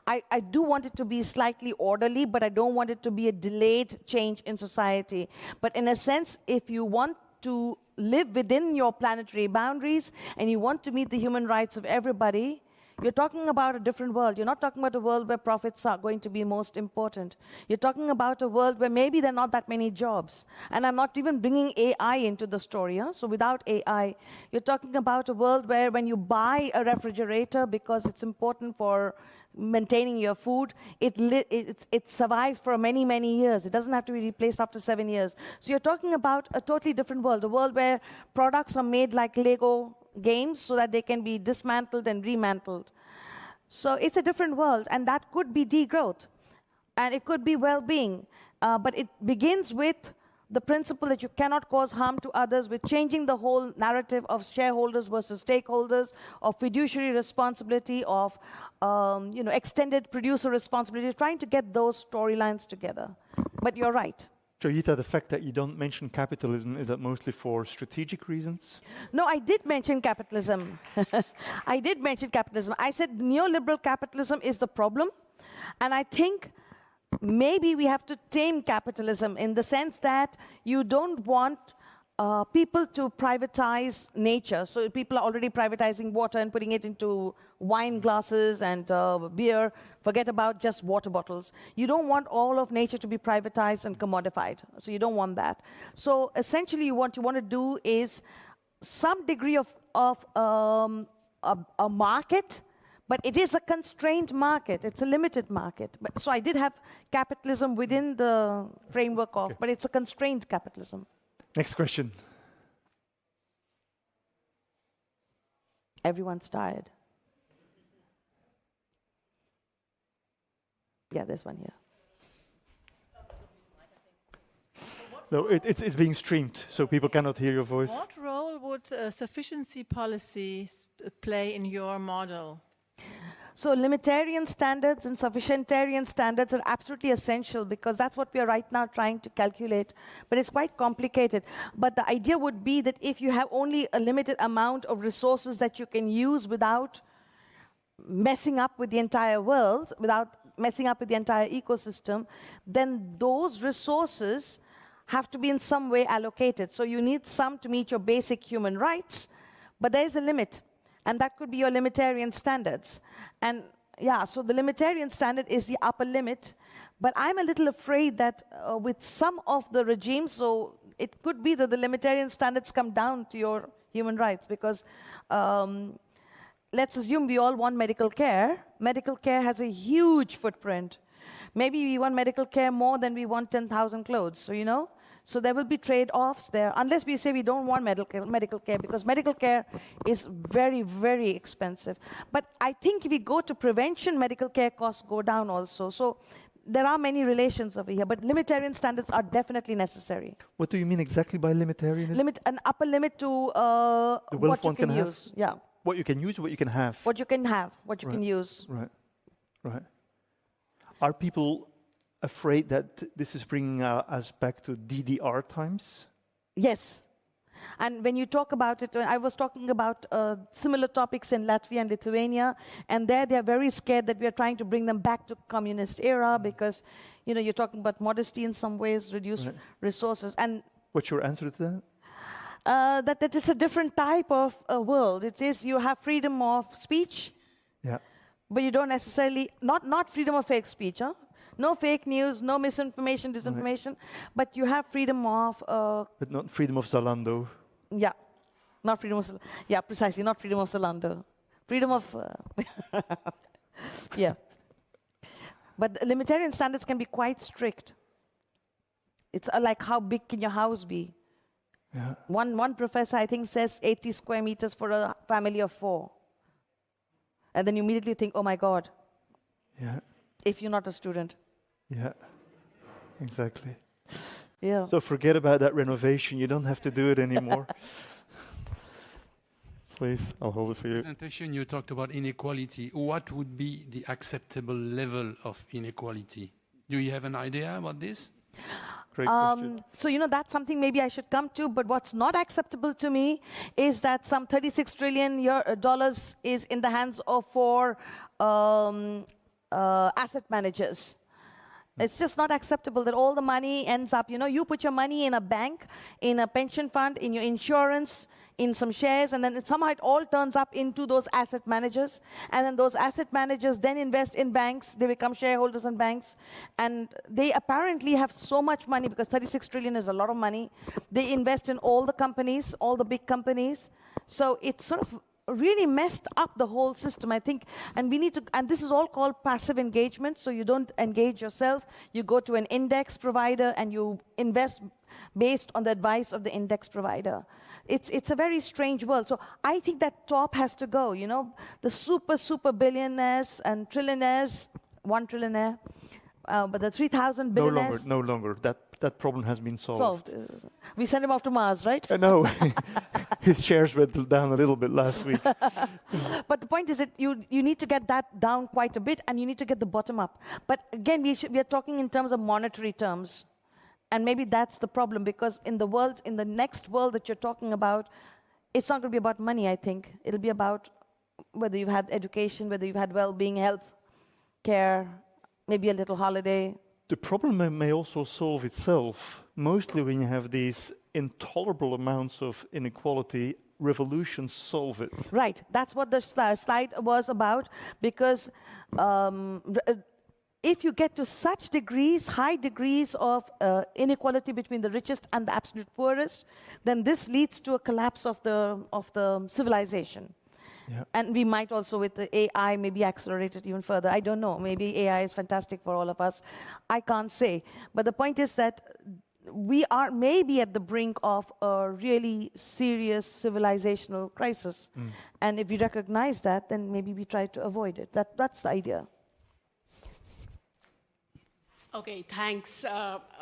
I do want it to be slightly orderly, but I don't want it to be a delayed change in society. But in a sense, if you want to live within your planetary boundaries and you want to meet the human rights of everybody, you're talking about a different world. You're not talking about a world where profits are going to be most important. You're talking about a world where maybe there are not that many jobs. And I'm not even bringing AI into the story. Huh? So without AI, you're talking about a world where when you buy a refrigerator because it's important for maintaining your food, it survives for many, many years. It doesn't have to be replaced after 7 years. So you're talking about a totally different world, a world where products are made like Lego games so that they can be dismantled and remantled. So it's a different world, and that could be degrowth, and it could be well-being. But it begins with the principle that you cannot cause harm to others, with changing the whole narrative of shareholders versus stakeholders, of fiduciary responsibility, of extended producer responsibility, trying to get those storylines together. But you're right. Joyeeta, the fact that you don't mention capitalism, is that mostly for strategic reasons? No, I did mention capitalism. I did mention capitalism. I said neoliberal capitalism is the problem. And I think maybe we have to tame capitalism in the sense that you don't want people to privatize nature. So people are already privatizing water and putting it into wine glasses and beer. Forget about just water bottles. You don't want all of nature to be privatized and commodified. So you don't want that. So essentially what you want to do is some degree of a market, but it is a constrained market. It's a limited market. But, so I did have capitalism within the framework of, but it's a constrained capitalism. Next question. Everyone's tired. Yeah, there's one here. No, it's being streamed, so people cannot hear your voice. What role would sufficiency policies play in your model? So limitarian standards and sufficientarian standards are absolutely essential because that's what we are right now trying to calculate. But it's quite complicated. But the idea would be that if you have only a limited amount of resources that you can use without messing up with the entire world, without messing up with the entire ecosystem, then those resources have to be in some way allocated. So you need some to meet your basic human rights, but there is a limit. And that could be your limitarian standards. And yeah, so the limitarian standard is the upper limit. But I'm a little afraid that with some of the regimes, so it could be that the limitarian standards come down to your human rights because let's assume we all want medical care. Medical care has a huge footprint. Maybe we want medical care more than we want 10,000 clothes, so you know? So there will be trade-offs there, unless we say we don't want medical care, because medical care is very, very expensive. But I think if we go to prevention, medical care costs go down also. So there are many relations over here, but limitarian standards are definitely necessary. What do you mean exactly by limitarianism? An upper limit to what you can use. Yeah. What you can use, what you can have. What you can have, what you can use. Right, right. Are people afraid that this is bringing us back to DDR times? Yes. And when you talk about it, I was talking about similar topics in Latvia and Lithuania, and there they're very scared that we are trying to bring them back to communist era because, you know, you're talking about modesty in some ways, reduced resources. And what's your answer to that? That is a different type of world. It is you have freedom of speech, but you don't necessarily, not freedom of fake speech, huh? No fake news, no misinformation, disinformation, but you have freedom of... but not freedom of Zalando. Yeah, not freedom of... Yeah, precisely, not freedom of Zalando. Freedom of... yeah. But the limitarian standards can be quite strict. It's like how big can your house be? Yeah. One professor, I think, says 80 square meters for a family of 4. And then you immediately think, oh my God. Yeah. If you're not a student. Yeah, exactly. Yeah. So forget about that renovation. You don't have to do it anymore. Please, I'll hold it for you. In the presentation, you talked about inequality. What would be the acceptable level of inequality? Do you have an idea about this? Great question. So, you know, that's something maybe I should come to, but what's not acceptable to me is that some $36 trillion is in the hands of 4 asset managers. It's just not acceptable that all the money ends up, you know, you put your money in a bank, in a pension fund, in your insurance, in some shares, and then somehow it all turns up into those asset managers. And then those asset managers then invest in banks, they become shareholders in banks, and they apparently have so much money, because 36 trillion is a lot of money. They invest in all the companies, all the big companies. So it's sort of really messed up the whole system, I think, and we need to, and this is all called passive engagement, so you don't engage yourself, you go to an index provider and you invest based on the advice of the index provider. It's a very strange world. So I think that top has to go, you know, the super billionaires and trillionaires, 1 trillionaire, but the 3,000 billionaires. No longer. That problem has been solved. We sent him off to Mars, right? No, his shares went down a little bit last week. But the point is that you need to get that down quite a bit, and you need to get the bottom up. But again, we are talking in terms of monetary terms. And maybe that's the problem, because in the next world that you're talking about, it's not going to be about money, I think. It'll be about whether you've had education, whether you've had well-being, health, care, maybe a little holiday. The problem may also solve itself. Mostly when you have these intolerable amounts of inequality, revolutions solve it. if you get to such degrees, high degrees of inequality between the richest and the absolute poorest, then this leads to a collapse of the civilization. Yeah. And we might also, with the AI, maybe accelerate it even further. I don't know. Maybe AI is fantastic for all of us. I can't say. But the point is that we are maybe at the brink of a really serious civilizational crisis. And if we recognize that, then maybe we try to avoid it. That's the idea. Okay, thanks.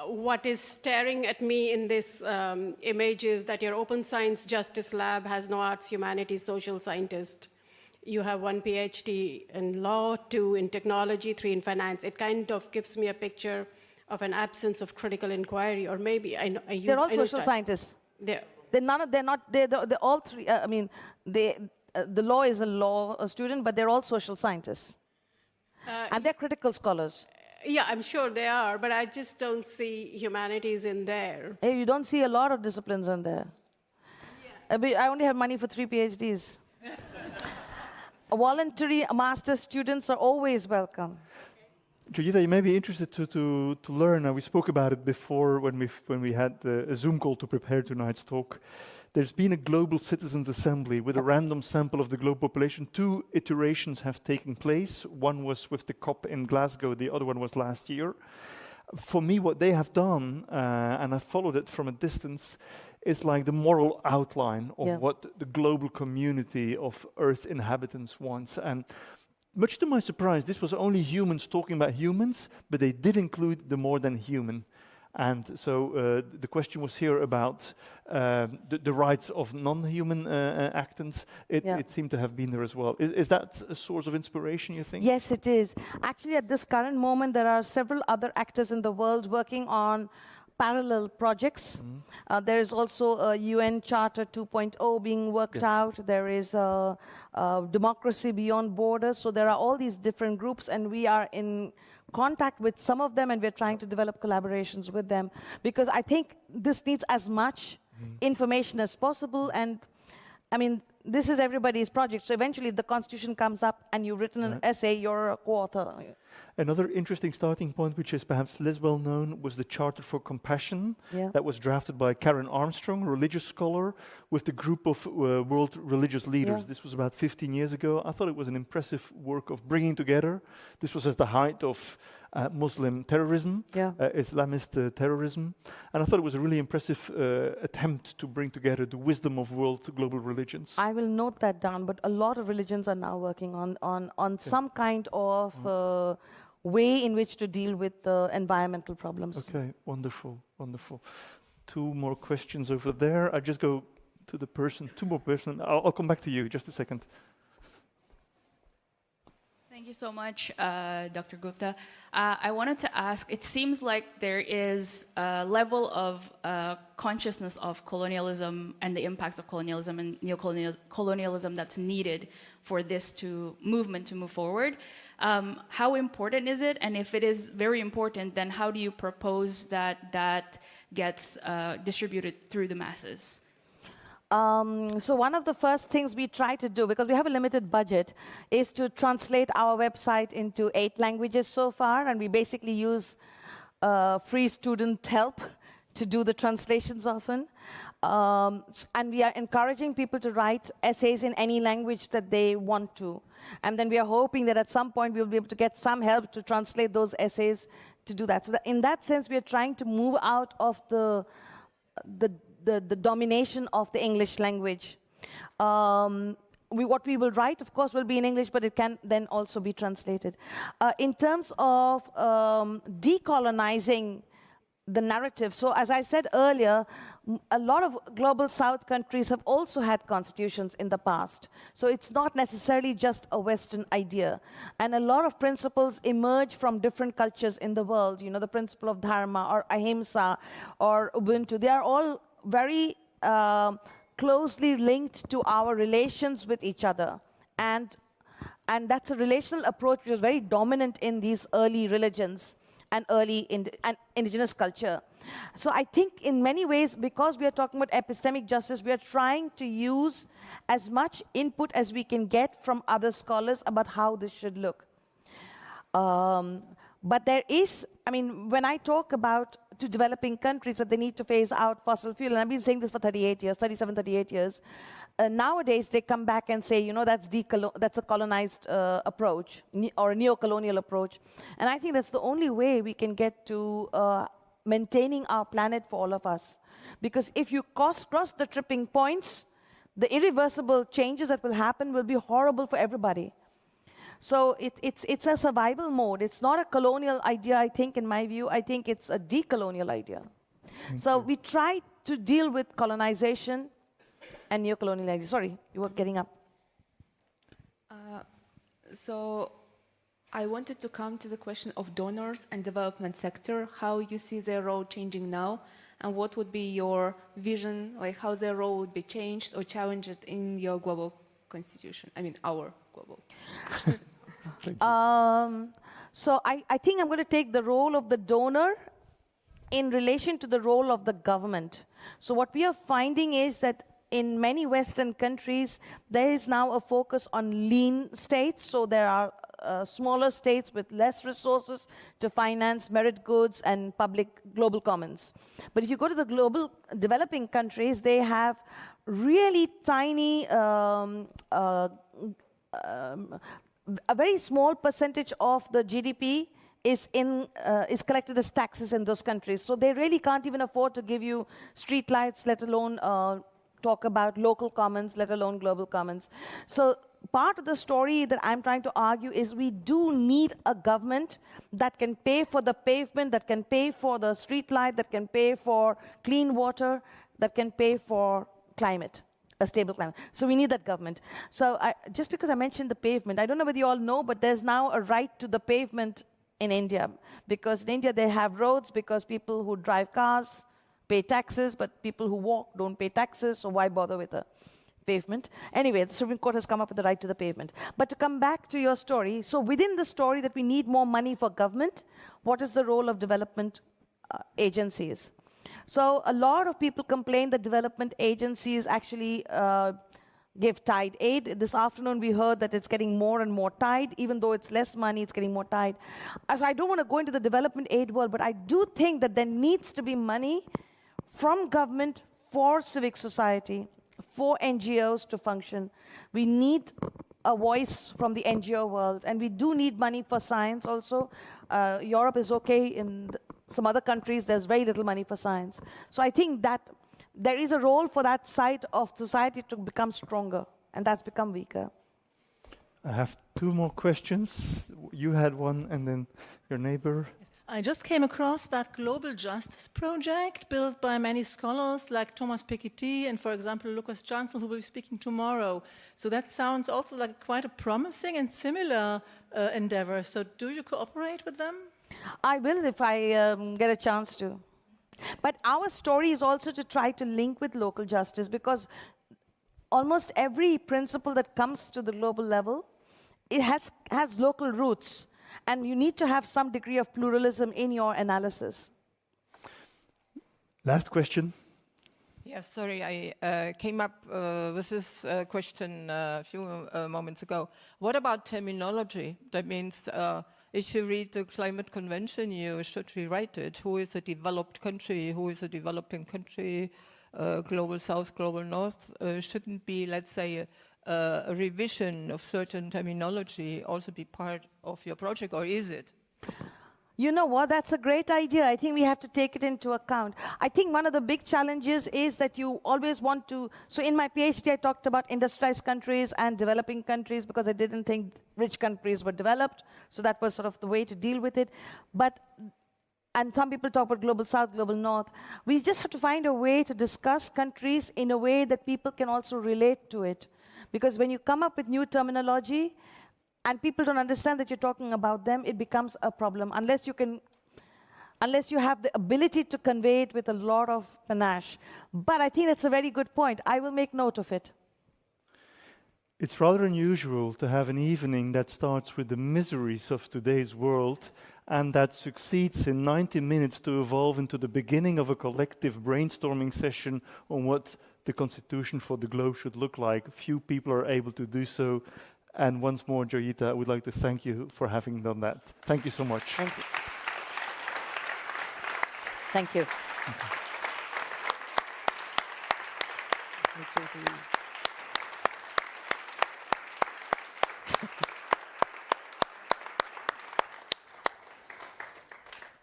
What is staring at me in this image is that your Open Science Justice Lab has no arts, humanities, social scientist. You have 1 PhD in law, 2 in technology, 3 in finance. It kind of gives me a picture of an absence of critical inquiry, or maybe they're all social scientists. They're all three. I mean, the law is a law student, but they're all social scientists, and they're critical scholars. Yeah, I'm sure they are, but I just don't see humanities in there. Hey, you don't see a lot of disciplines in there. Yeah. I only have money for 3 PhDs. Voluntary master's students are always welcome. Joyeeta, you may be interested to learn. We spoke about it before when we had a Zoom call to prepare tonight's talk. There's been a global citizens' assembly with a random sample of the global population. 2 iterations have taken place. One was with the COP in Glasgow. The other one was last year. For me, what they have done, and I followed it from a distance, is like the moral outline of what the global community of Earth inhabitants wants. And much to my surprise, this was only humans talking about humans, but they did include the more than human. And so the question was here about the rights of non-human actants. It seemed to have been there as well. Is that a source of inspiration, you think? Yes, it is. Actually, at this current moment, there are several other actors in the world working on parallel projects. There is also a UN Charter 2.0 being worked out. There is Democracy Beyond Borders. So there are all these different groups, and we are in contact with some of them, and we're trying to develop collaborations with them, because I think this needs as much information as possible. And I mean, this is everybody's project. So eventually the constitution comes up and you've written an essay, you're a co-author. Another interesting starting point, which is perhaps less well known, was the Charter for Compassion that was drafted by Karen Armstrong, a religious scholar, with the group of world religious leaders. This was about 15 years ago. I thought it was an impressive work of bringing together. This was at the height of Muslim terrorism, Islamist terrorism. And I thought it was a really impressive attempt to bring together the wisdom of world global religions. I will note that down, but a lot of religions are now working on some kind of way in which to deal with environmental problems. Okay, wonderful, wonderful. 2 more questions over there. I just go to the person, 2 more person. I'll come back to you, just a second. Thank you so much, Dr. Gupta. I wanted to ask, it seems like there is a level of consciousness of colonialism and the impacts of colonialism and neo-colonialism that's needed for this movement to move forward. How important is it? And if it is very important, then how do you propose that that gets distributed through the masses? So one of the first things we try to do, because we have a limited budget, is to translate our website into 8 languages so far, and we basically use free student help to do the translations often. And we are encouraging people to write essays in any language that they want to. And then we are hoping that at some point we'll be able to get some help to translate those essays to do that. So that in that sense, we are trying to move out of the domination of the English language. What we will write, of course, will be in English, but it can then also be translated. In terms of decolonizing the narrative, so as I said earlier, a lot of global South countries have also had constitutions in the past. So it's not necessarily just a Western idea. And a lot of principles emerge from different cultures in the world. You know, the principle of dharma or ahimsa or ubuntu, they are all very closely linked to our relations with each other. And that's a relational approach which was very dominant in these early religions and early indigenous culture. So I think in many ways, because we are talking about epistemic justice, we are trying to use as much input as we can get from other scholars about how this should look. But there is, I mean, when I talk about to developing countries that they need to phase out fossil fuel, and I've been saying this for 38 years, nowadays they come back and say, you know, that's a colonized approach, or a neo-colonial approach. And I think that's the only way we can get to maintaining our planet for all of us. Because if you cross the tripping points, the irreversible changes that will happen will be horrible for everybody. So it's a survival mode. It's not a colonial idea, I think, in my view. I think it's a decolonial idea. So we try to deal with colonization and neo-colonial ideas. Sorry, you were getting up. So I wanted to come to the question of donors and development sector, how you see their role changing now, and what would be your vision, like how their role would be changed or challenged in your global constitution, I mean our global. So I think I'm going to take the role of the donor in relation to the role of the government. So what we are finding is that in many Western countries, there is now a focus on lean states. So there are smaller states with less resources to finance merit goods and public global commons. But if you go to the global developing countries, they have really tiny, a very small percentage of the GDP is collected as taxes in those countries. So they really can't even afford to give you street lights, let alone talk about local commons, let alone global commons. So part of the story that I'm trying to argue is we do need a government that can pay for the pavement, that can pay for the street light, that can pay for clean water, that can pay for climate, a stable climate. So we need that government. So just because I mentioned the pavement, I don't know whether you all know, but there's now a right to the pavement in India. Because in India they have roads because people who drive cars pay taxes, but people who walk don't pay taxes, so why bother with a pavement? Anyway, the Supreme Court has come up with the right to the pavement. But to come back to your story, so within the story that we need more money for government, what is the role of development agencies? So a lot of people complain that development agencies actually give tied aid. This afternoon we heard that it's getting more and more tied. Even though it's less money, it's getting more tied. So I don't want to go into the development aid world, but I do think that there needs to be money from government for civic society, for NGOs to function. We need a voice from the NGO world, and we do need money for science also. Europe is okay. In some other countries, there's very little money for science. So I think that there is a role for that side of society to become stronger, and that's become weaker. I have two more questions. You had one, and then your neighbor. I just came across that global justice project built by many scholars like Thomas Piketty and, for example, Lucas Johnson, who will be speaking tomorrow. So that sounds also like quite a promising and similar endeavor. So do you cooperate with them? I will if I get a chance to. But our story is also to try to link with local justice, because almost every principle that comes to the global level, it has local roots. And you need to have some degree of pluralism in your analysis. Last question. Yes, sorry, I came up with this question a few moments ago. What about terminology? That means if you read the Climate Convention, you should rewrite it. Who is a developed country? Who is a developing country? Global South, Global North? Shouldn't be, let's say, a revision of certain terminology also be part of your project, or is it? You know what, that's a great idea. I think we have to take it into account. I think one of the big challenges is that you always want to, so in my PhD I talked about industrialized countries and developing countries because I didn't think rich countries were developed, so that was sort of the way to deal with it. And some people talk about global south, global north. We just have to find a way to discuss countries in a way that people can also relate to it. Because when you come up with new terminology and people don't understand that you're talking about them, it becomes a problem unless you have the ability to convey it with a lot of panache. But I think that's a very good point. I will make note of it. It's rather unusual to have an evening that starts with the miseries of today's world and that succeeds in 90 minutes to evolve into the beginning of a collective brainstorming session on what the constitution for the globe should look like. Few people are able to do so, And once more, Joyeeta, I would like to thank you for having done that. Thank you so much. Thank you. Thank you.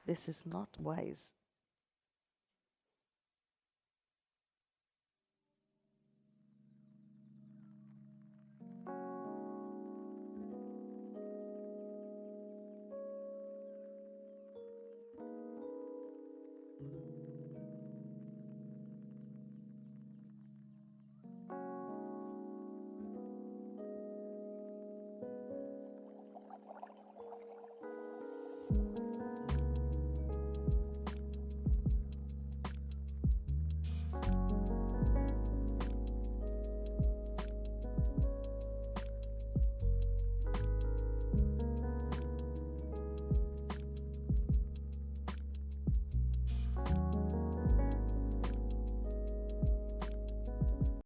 This is not wise.